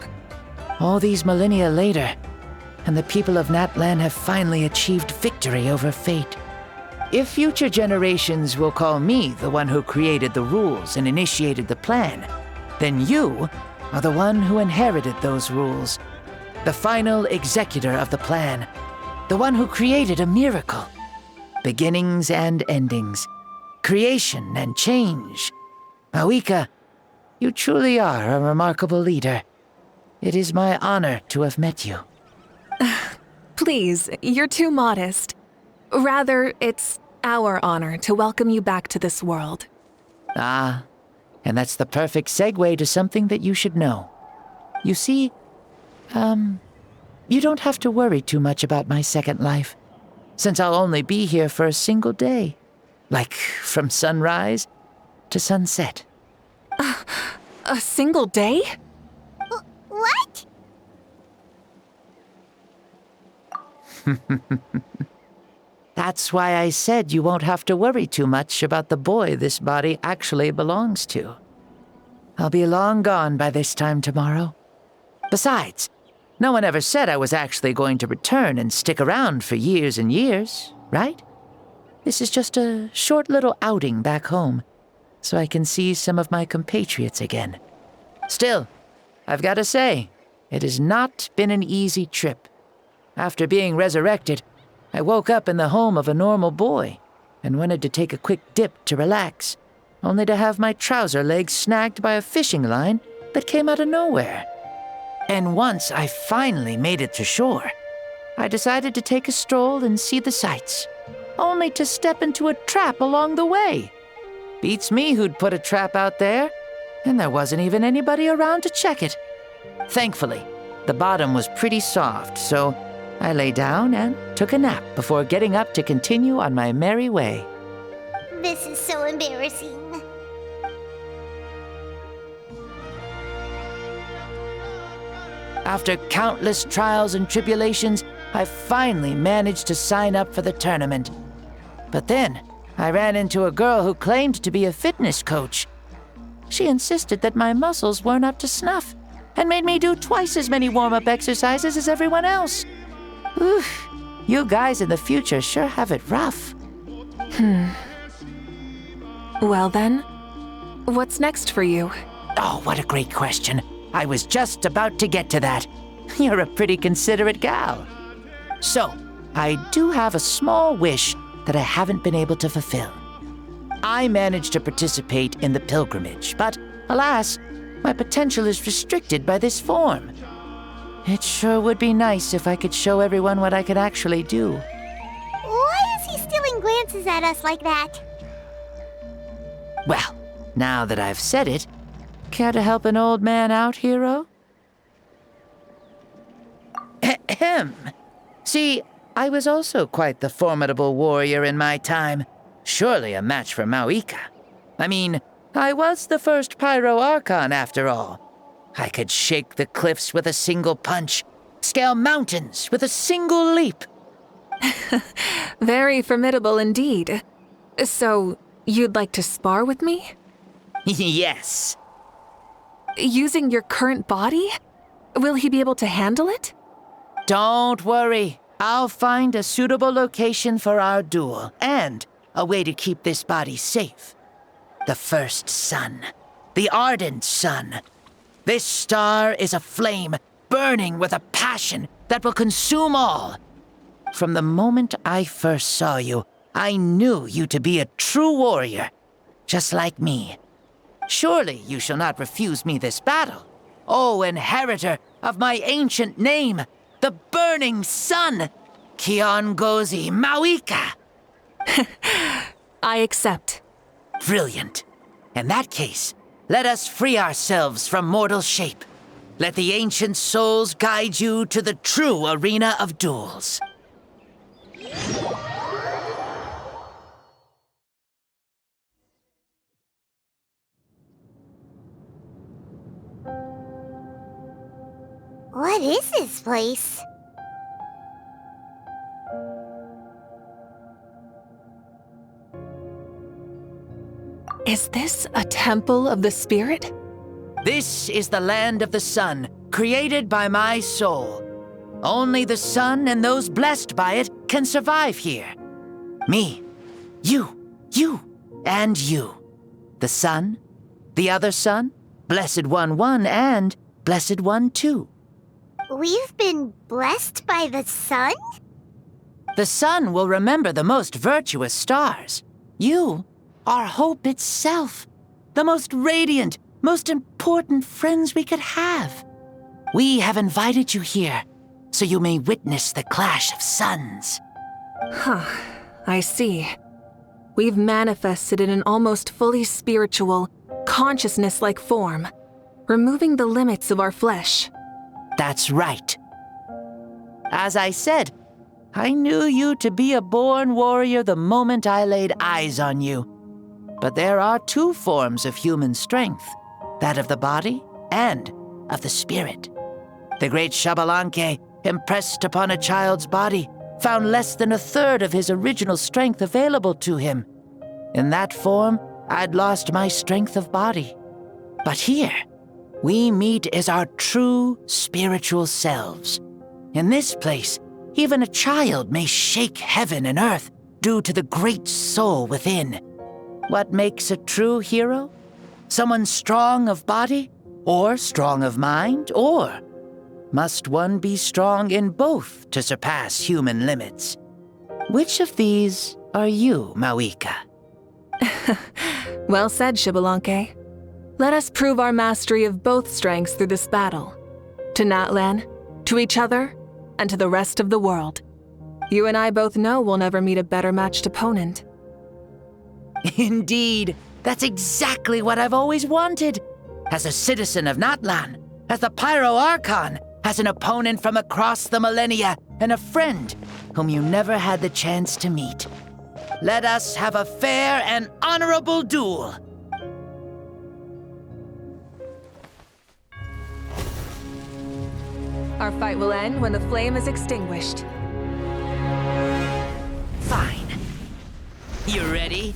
All these millennia later, and the people of Natlan have finally achieved victory over fate. If future generations will call me the one who created the rules and initiated the plan, then you are the one who inherited those rules. The final executor of the plan. The one who created a miracle. Beginnings and endings. Creation and change. Mavuika, you truly are a remarkable leader. It is my honor to have met you. Please, you're too modest. Rather, it's our honor to welcome you back to this world. Ah, and that's the perfect segue to something that you should know. You see, you don't have to worry too much about my second life, since I'll only be here for a single day. Like, from sunrise to sunset. A single day? What? That's why I said you won't have to worry too much about the boy this body actually belongs to. I'll be long gone by this time tomorrow. Besides, no one ever said I was actually going to return and stick around for years and years, right? This is just a short little outing back home, so I can see some of my compatriots again. Still, I've got to say, it has not been an easy trip. After being resurrected, I woke up in the home of a normal boy and wanted to take a quick dip to relax, only to have my trouser legs snagged by a fishing line that came out of nowhere. And once I finally made it to shore, I decided to take a stroll and see the sights, only to step into a trap along the way. Beats me who'd put a trap out there, and there wasn't even anybody around to check it. Thankfully, the bottom was pretty soft, so I lay down and took a nap before getting up to continue on my merry way. This is so embarrassing. After countless trials and tribulations, I finally managed to sign up for the tournament. But then, I ran into a girl who claimed to be a fitness coach. She insisted that my muscles weren't up to snuff, and made me do twice as many warm-up exercises as everyone else. Oof, you guys in the future sure have it rough. Well then, what's next for you? Oh, what a great question. I was just about to get to that. You're a pretty considerate gal. So, I do have a small wish that I haven't been able to fulfill. I managed to participate in the pilgrimage, but alas, my potential is restricted by this form. It sure would be nice if I could show everyone what I could actually do. Why is he stealing glances at us like that? Well, now that I've said it, care to help an old man out, hero? Ahem. See, I was also quite the formidable warrior in my time. Surely a match for Mavuika. I mean, I was the first Pyro Archon after all. I could shake the cliffs with a single punch, scale mountains with a single leap. Very formidable indeed. So, you'd like to spar with me? Yes. Using your current body? Will he be able to handle it? Don't worry. I'll find a suitable location for our duel, and a way to keep this body safe. The first sun. The ardent sun. This star is a flame, burning with a passion that will consume all. From the moment I first saw you, I knew you to be a true warrior, just like me. Surely you shall not refuse me this battle, O inheritor of my ancient name, the burning sun. Kiongozi Mavuika. I accept. Brilliant. In that case, let us free ourselves from mortal shape. Let the ancient souls guide you to the true arena of duels. What is this place? Is this a temple of the spirit? This is the land of the sun, created by my soul. Only the sun and those blessed by it can survive here. Me, you, and you. The sun, the other sun, Blessed One 1, and Blessed One 2. We've been blessed by the sun? The sun will remember the most virtuous stars. You are hope itself, the most radiant, most important friends we could have. We have invited you here, so you may witness the clash of suns. Huh, I see. We've manifested in an almost fully spiritual, consciousness-like form, removing the limits of our flesh. That's right. As I said, I knew you to be a born warrior the moment I laid eyes on you. But there are two forms of human strength, that of the body and of the spirit. The great Xbalanque, impressed upon a child's body, found less than a third of his original strength available to him. In that form, I'd lost my strength of body. But here, we meet as our true spiritual selves. In this place, even a child may shake heaven and earth due to the great soul within. What makes a true hero? Someone strong of body, or strong of mind, or must one be strong in both to surpass human limits? Which of these are you, Mavuika? Well said, Xbalanque. Let us prove our mastery of both strengths through this battle. To Natlan, to each other, and to the rest of the world. You and I both know we'll never meet a better matched opponent. Indeed, that's exactly what I've always wanted. As a citizen of Natlan, as the Pyro Archon, as an opponent from across the millennia, and a friend whom you never had the chance to meet. Let us have a fair and honorable duel. Our fight will end when the flame is extinguished. Fine. You ready?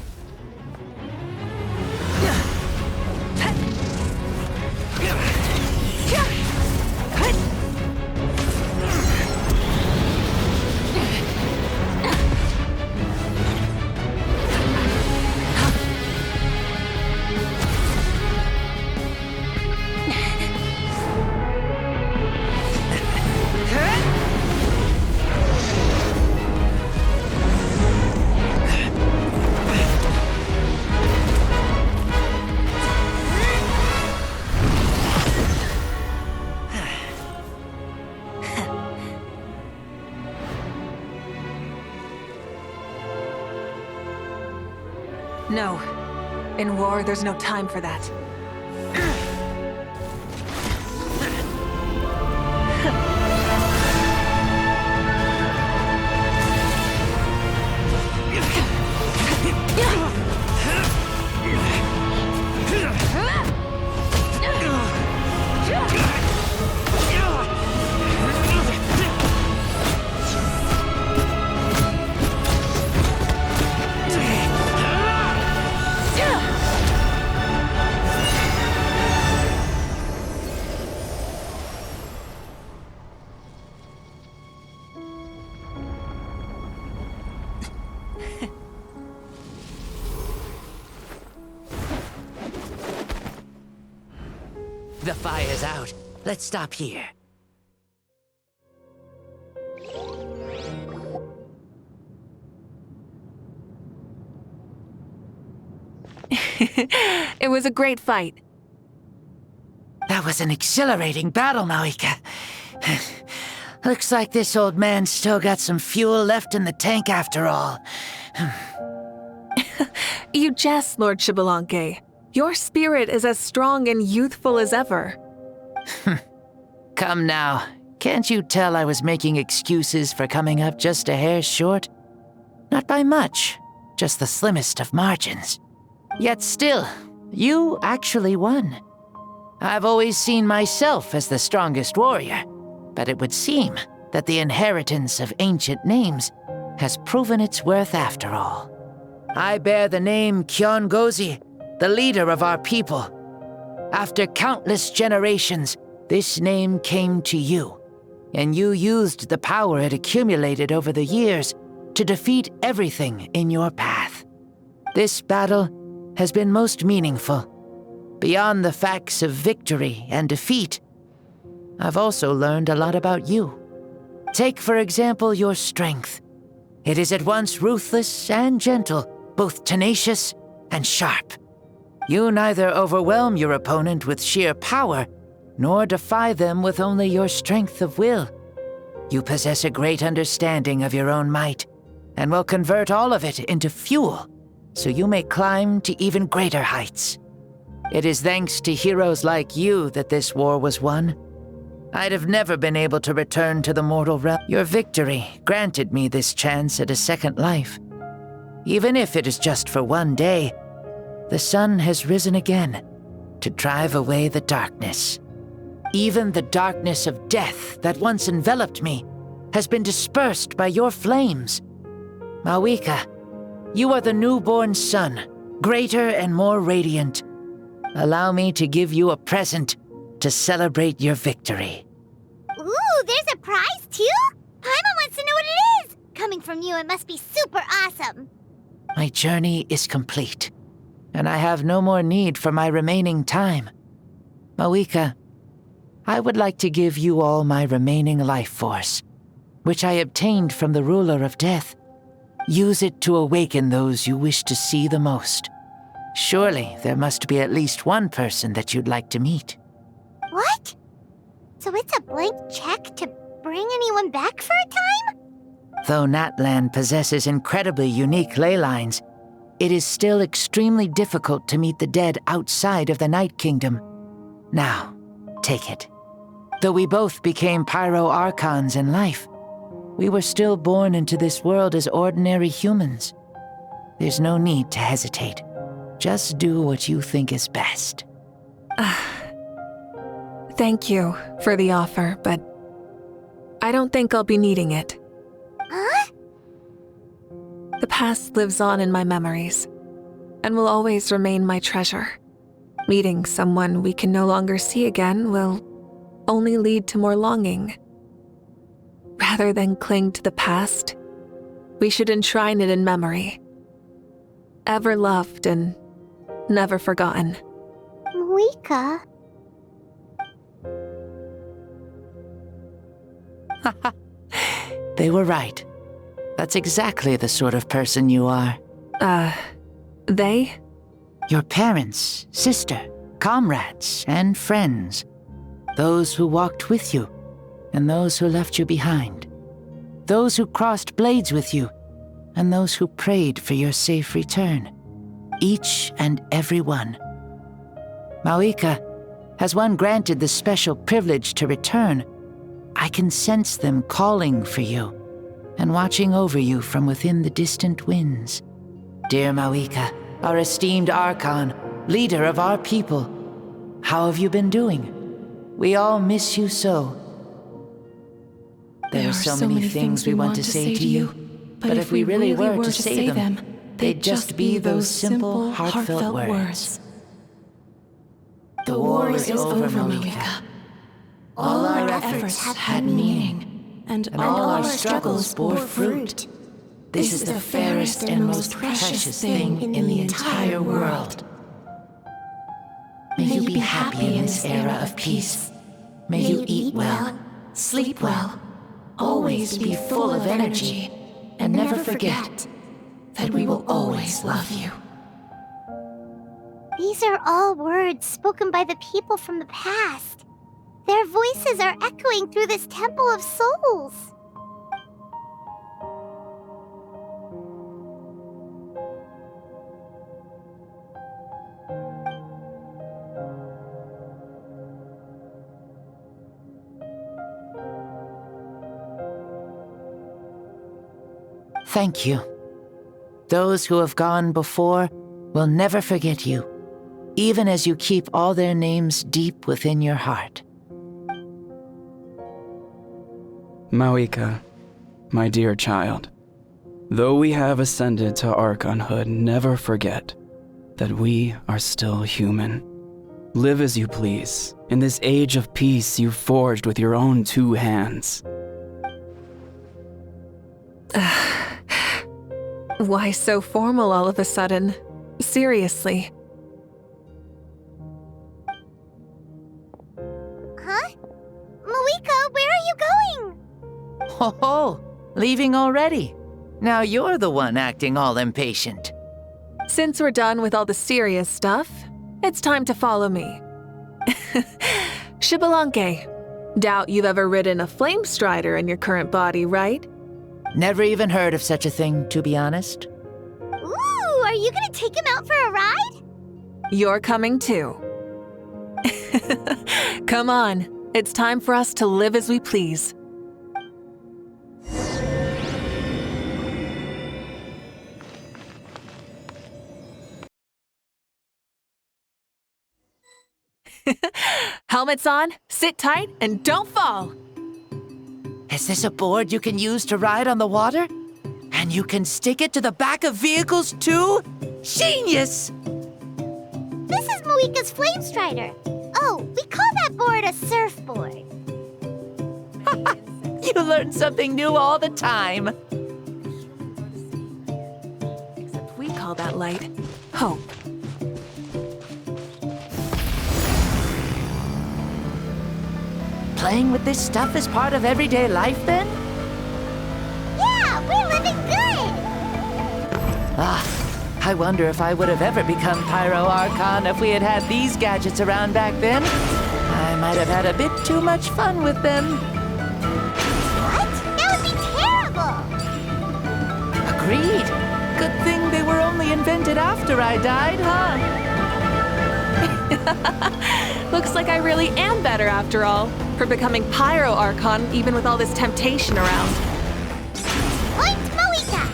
No. In war, there's no time for that. The fire's out. Let's stop here. It was a great fight. That was an exhilarating battle, Mavuika. Looks like this old man's still got some fuel left in the tank after all. You jest, Lord Xbalanque. Your spirit is as strong and youthful as ever. Come now. Can't you tell I was making excuses for coming up just a hair short? Not by much, just the slimmest of margins. Yet still, you actually won. I've always seen myself as the strongest warrior, but it would seem that the inheritance of ancient names has proven its worth after all. I bear the name Kiongozi, the leader of our people. After countless generations, this name came to you, and you used the power it accumulated over the years to defeat everything in your path. This battle has been most meaningful. Beyond the facts of victory and defeat, I've also learned a lot about you. Take, for example, your strength. It is at once ruthless and gentle, both tenacious and sharp. You neither overwhelm your opponent with sheer power, nor defy them with only your strength of will. You possess a great understanding of your own might, and will convert all of it into fuel, so you may climb to even greater heights. It is thanks to heroes like you that this war was won. I'd have never been able to return to the mortal realm. Your victory granted me this chance at a second life. Even if it is just for one day, the sun has risen again to drive away the darkness. Even the darkness of death that once enveloped me has been dispersed by your flames. Mavuika, you are the newborn sun, greater and more radiant. Allow me to give you a present to celebrate your victory. Ooh, there's a prize too? Paimon wants to know what it is! Coming from you, it must be super awesome. My journey is complete, and I have no more need for my remaining time. Mavuika, I would like to give you all my remaining life force, which I obtained from the ruler of death. Use it to awaken those you wish to see the most. Surely there must be at least one person that you'd like to meet. What? So it's a blank check to bring anyone back for a time? Though Natlan possesses incredibly unique ley lines, it is still extremely difficult to meet the dead outside of the Night Kingdom. Now, take it. Though we both became Pyro Archons in life, we were still born into this world as ordinary humans. There's no need to hesitate. Just do what you think is best. Thank you for the offer, but I don't think I'll be needing it. Huh? The past lives on in my memories, and will always remain my treasure. Meeting someone we can no longer see again will only lead to more longing. Rather than cling to the past, we should enshrine it in memory. Ever loved and never forgotten. Mavuika? They were right. That's exactly the sort of person you are. They? Your parents, sister, comrades, and friends. Those who walked with you, and those who left you behind. Those who crossed blades with you, and those who prayed for your safe return. Each and every one. Mavuika, has one granted the special privilege to return, I can sense them calling for you, and watching over you from within the distant winds. Dear Mavuika, our esteemed Archon, leader of our people, how have you been doing? We all miss you so. There are so many things we want to say to you, but if we really were to say them, they'd just be those simple, heartfelt words. The war is over, Mavuika. All our efforts had meaning, and all our struggles bore fruit. This is the fairest and most precious thing in the entire world. May you be happy in this era of peace. May you eat well, sleep well, always be full of energy, and never forget that we will always love you. These are all words spoken by the people from the past. Their voices are echoing through this Temple of Souls. Thank you. Those who have gone before will never forget you, even as you keep all their names deep within your heart. Mavuika, my dear child, though we have ascended to Archonhood, never forget that we are still human. Live as you please, in this age of peace you forged with your own 2 hands. Why so formal all of a sudden? Seriously. Huh? Mavuika, where are you going? Ho, leaving already? Now you're the one acting all impatient. Since we're done with all the serious stuff, it's time to follow me. Xbalanque. Doubt you've ever ridden a flame strider in your current body, right? Never even heard of such a thing, to be honest. Ooh, are you gonna take him out for a ride? You're coming too. Come on, it's time for us to live as we please. Helmets on, sit tight, and don't fall! Is this a board you can use to ride on the water? And you can stick it to the back of vehicles too? Genius! This is Mavuika's flame strider. Oh, we call that board a surfboard. You learn something new all the time. Except we call that light hope. Playing with this stuff is part of everyday life, then? Yeah, we're living good! I wonder if I would have ever become Pyro Archon if we had had these gadgets around back then. I might have had a bit too much fun with them. What? That would be terrible! Agreed. Good thing they were only invented after I died, huh? Looks like I really am better after all, for becoming Pyro Archon even with all this temptation around. Point Mavuika!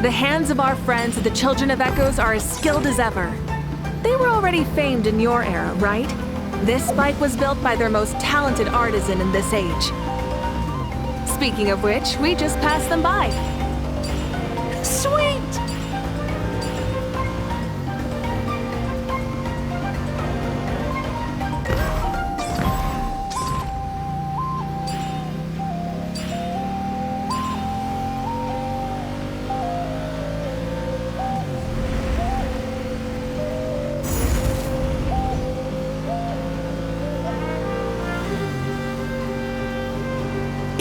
The hands of our friends at the Children of Echoes are as skilled as ever. They were already famed in your era, right? This bike was built by their most talented artisan in this age. Speaking of which, we just passed them by. Sweet!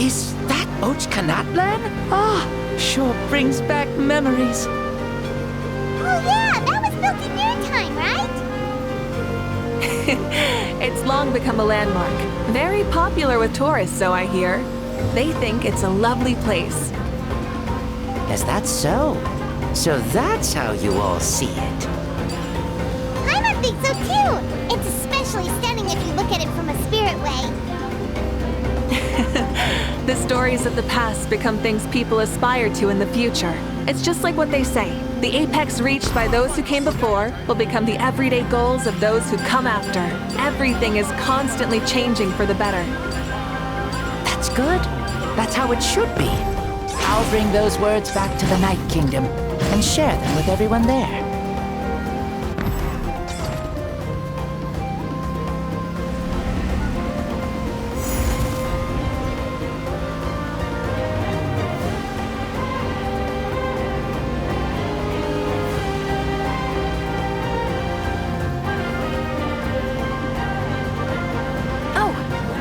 Is that Natlan? Sure brings back memories. Oh yeah, that was built in your time, right? It's long become a landmark. Very popular with tourists, so I hear. They think it's a lovely place. Is that so? So that's how you all see it. Paimon thinks so too! It's especially stunning if you look at it from a spirit way. The stories of the past become things people aspire to in the future. It's just like what they say. The apex reached by those who came before will become the everyday goals of those who come after. Everything is constantly changing for the better. That's good. That's how it should be. I'll bring those words back to the Night Kingdom and share them with everyone there.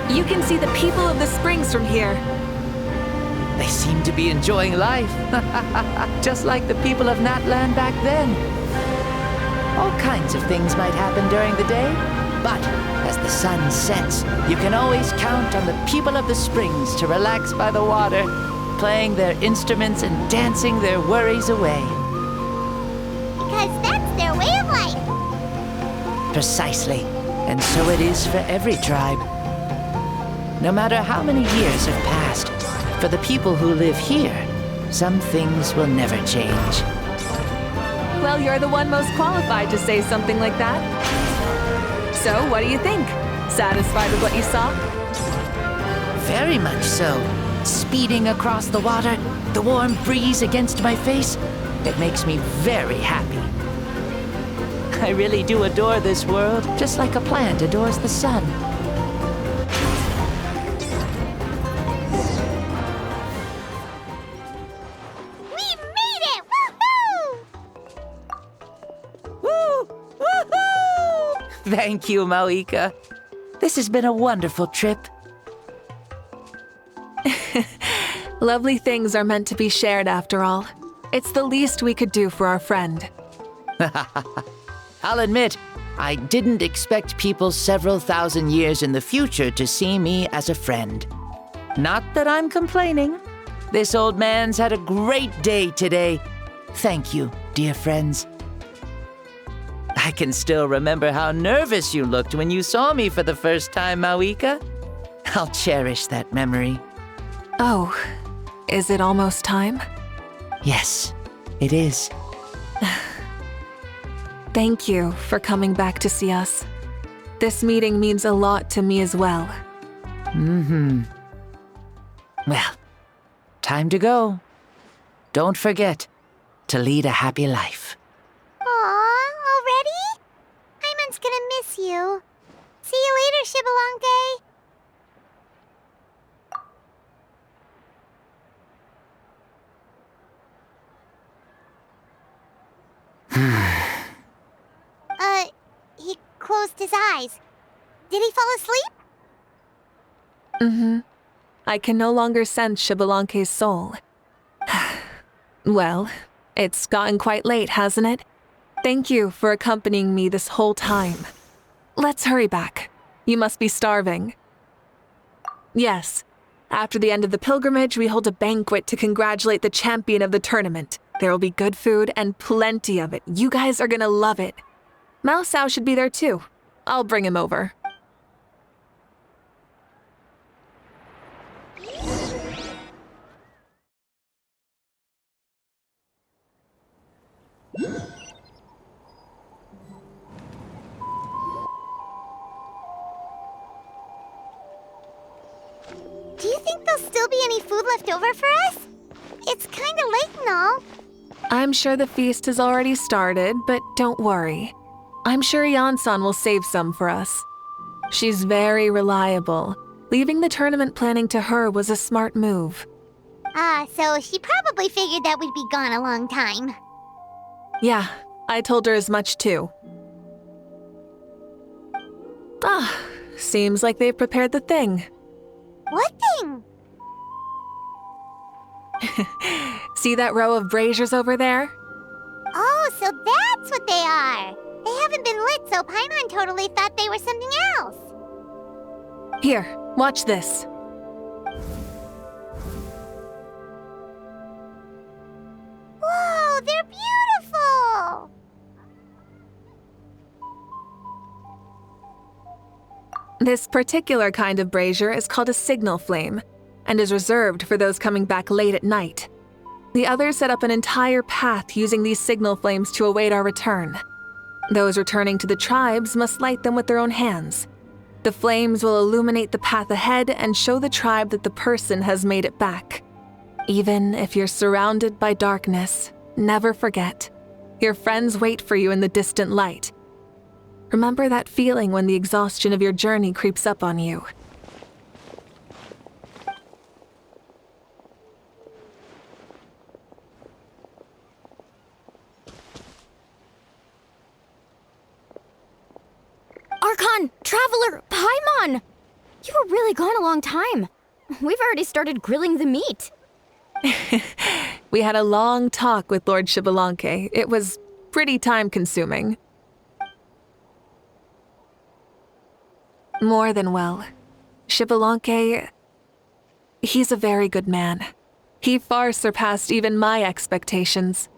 You can see the people of the springs from here. They seem to be enjoying life. Just like the people of Natlan back then. All kinds of things might happen during the day, But as the sun sets, you can always count on the people of the springs to relax by the water, playing their instruments and dancing their worries away. Because that's their way of life. Precisely. And so it is for every tribe. No matter how many years have passed, for the people who live here, some things will never change. Well, you're the one most qualified to say something like that. So, what do you think? Satisfied with what you saw? Very much so. Speeding across the water, the warm breeze against my face, it makes me very happy. I really do adore this world, just like a plant adores the sun. We made it! Woohoo! Woo! Woohoo! Thank you, Mavuika. This has been a wonderful trip. Lovely things are meant to be shared after all. It's the least we could do for our friend. I'll admit, I didn't expect people several thousand years in the future to see me as a friend. Not that I'm complaining. This old man's had a great day today. Thank you, dear friends. I can still remember how nervous you looked when you saw me for the first time, Mavuika. I'll cherish that memory. Oh, is it almost time? Yes, it is. Thank you for coming back to see us. This meeting means a lot to me as well. Well, time to go. Don't forget to lead a happy life. Aw, already? Paimon's gonna miss you. See you later, Xbalanque. He closed his eyes. Did he fall asleep? I can no longer sense Xbalanque's soul. Well, it's gotten quite late, hasn't it? Thank you for accompanying me this whole time. Let's hurry back. You must be starving. Yes. After the end of the pilgrimage, we hold a banquet to congratulate the champion of the tournament. There will be good food and plenty of it. You guys are gonna love it. Maau should be there too. I'll bring him over. Do you think there'll still be any food left over for us? It's kinda late and all. I'm sure the feast has already started, but don't worry. I'm sure Iansan will save some for us. She's very reliable. Leaving the tournament planning to her was a smart move. So she probably figured that we'd be gone a long time. Yeah, I told her as much too. Seems like they've prepared the thing. What thing? See that row of braziers over there? Oh, so that's what they are. They haven't been lit, so Paimon totally thought they were something else. Here, watch this. Whoa, they're beautiful! This particular kind of brazier is called a signal flame, and is reserved for those coming back late at night. The others set up an entire path using these signal flames to await our return. Those returning to the tribes must light them with their own hands. The flames will illuminate the path ahead and show the tribe that the person has made it back. Even if you're surrounded by darkness, never forget. Your friends wait for you in the distant light. Remember that feeling when the exhaustion of your journey creeps up on you. Archon! Traveler! Paimon! You were really gone a long time. We've already started grilling the meat. We had a long talk with Lord Xbalanque. It was pretty time-consuming. More than well. Xbalanque, he's a very good man. He far surpassed even my expectations.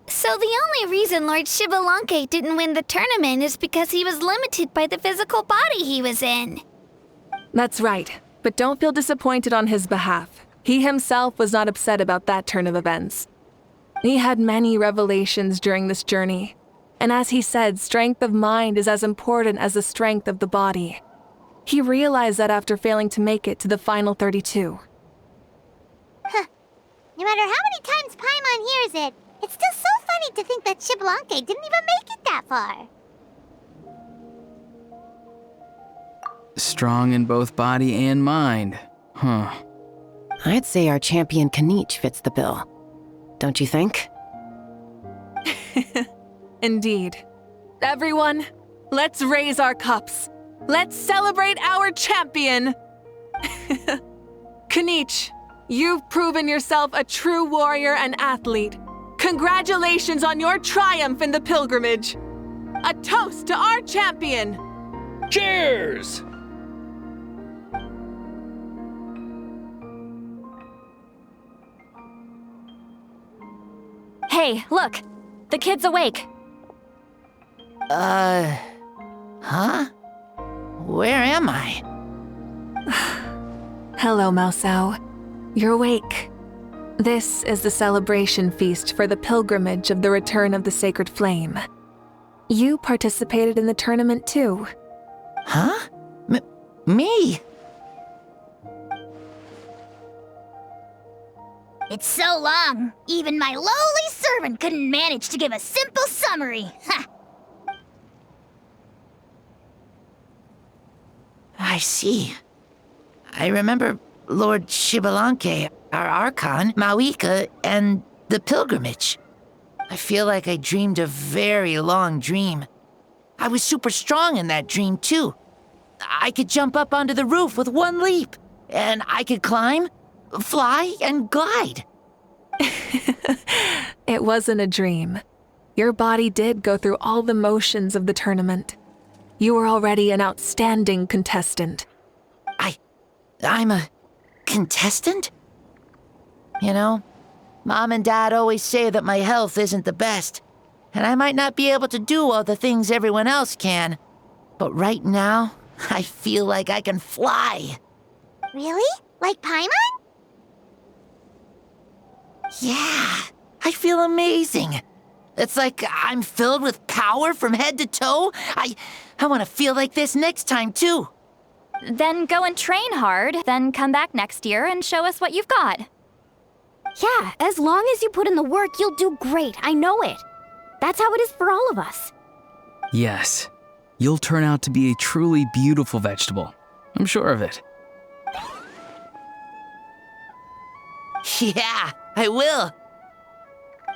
So the only reason Lord Xbalanque didn't win the tournament is because he was limited by the physical body he was in. That's right, but don't feel disappointed on his behalf. He himself was not upset about that turn of events. He had many revelations during this journey, and as he said, strength of mind is as important as the strength of the body. He realized that after failing to make it to the final 32. Huh. No matter how many times Paimon hears it, it's still so funny to think that Xbalanque didn't even make it that far. Strong in both body and mind. Huh. I'd say our champion Kinich fits the bill. Don't you think? Indeed. Everyone, let's raise our cups. Let's celebrate our champion! Kinich, you've proven yourself a true warrior and athlete. Congratulations on your triumph in the pilgrimage. A toast to our champion! Cheers! Hey, look! The kid's awake. Huh? Where am I? Hello, Mausau. You're awake. This is the celebration feast for the pilgrimage of the return of the sacred flame. You participated in the tournament too. Huh? Me? It's so long, even my lowly servant couldn't manage to give a simple summary. Ha! I see. I remember Lord Xbalanque, our Archon, Mavuika, and the pilgrimage. I feel like I dreamed a very long dream. I was super strong in that dream, too. I could jump up onto the roof with one leap, and I could climb, fly, and glide. It wasn't a dream. Your body did go through all the motions of the tournament. You were already an outstanding contestant. I'm a contestant? You know, Mom and Dad always say that my health isn't the best, and I might not be able to do all the things everyone else can. But right now, I feel like I can fly. Really? Like Paimon? Yeah, I feel amazing. It's like I'm filled with power from head to toe. I want to feel like this next time, too. Then go and train hard, then come back next year and show us what you've got. Yeah, as long as you put in the work, you'll do great. I know it. That's how it is for all of us. Yes. You'll turn out to be a truly beautiful vegetable. I'm sure of it. Yeah, I will.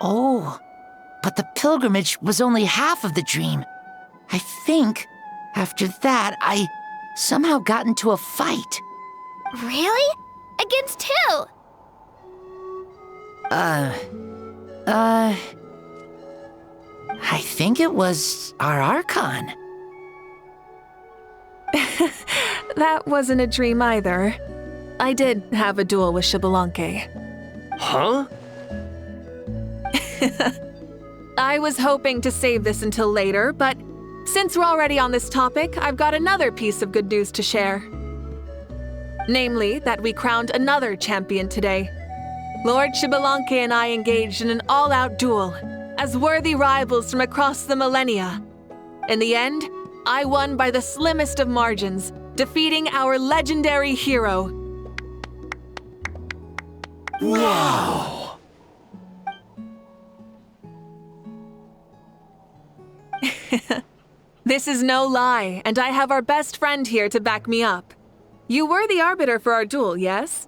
Oh, but the pilgrimage was only half of the dream. I think after that, I somehow got into a fight. Really? Against who? I think it was our Archon. That wasn't a dream either. I did have a duel with Xbalanque. Huh? I was hoping to save this until later, but since we're already on this topic, I've got another piece of good news to share. Namely, that we crowned another champion today. Lord Xbalanque and I engaged in an all-out duel, as worthy rivals from across the millennia. In the end, I won by the slimmest of margins, defeating our legendary hero. Wow! This is no lie, and I have our best friend here to back me up. You were the arbiter for our duel, yes?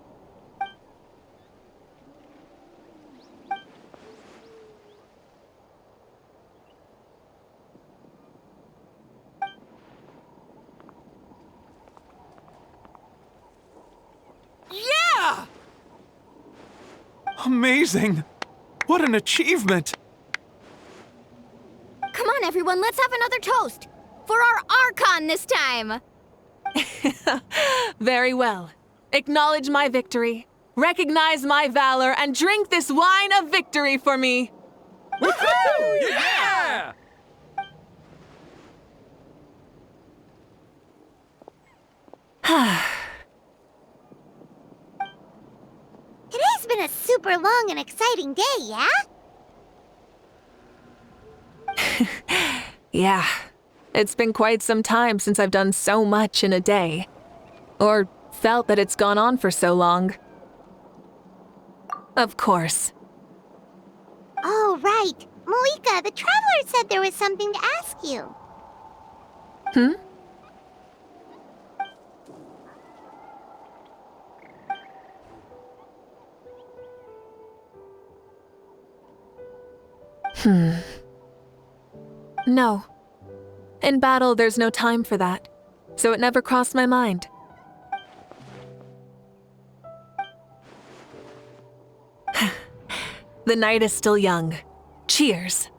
Amazing! What an achievement! Come on, everyone, let's have another toast! For our Archon this time! Very well. Acknowledge my victory, recognize my valor, and drink this wine of victory for me. Woohoo! Yeah! Today's been a super long and exciting day, yeah? Yeah. It's been quite some time since I've done so much in a day. Or felt that it's gone on for so long. Of course. Oh, right. Mavuika, the Traveler said there was something to ask you. Hmm? No. In battle, there's no time for that, so it never crossed my mind. The night is still young. Cheers.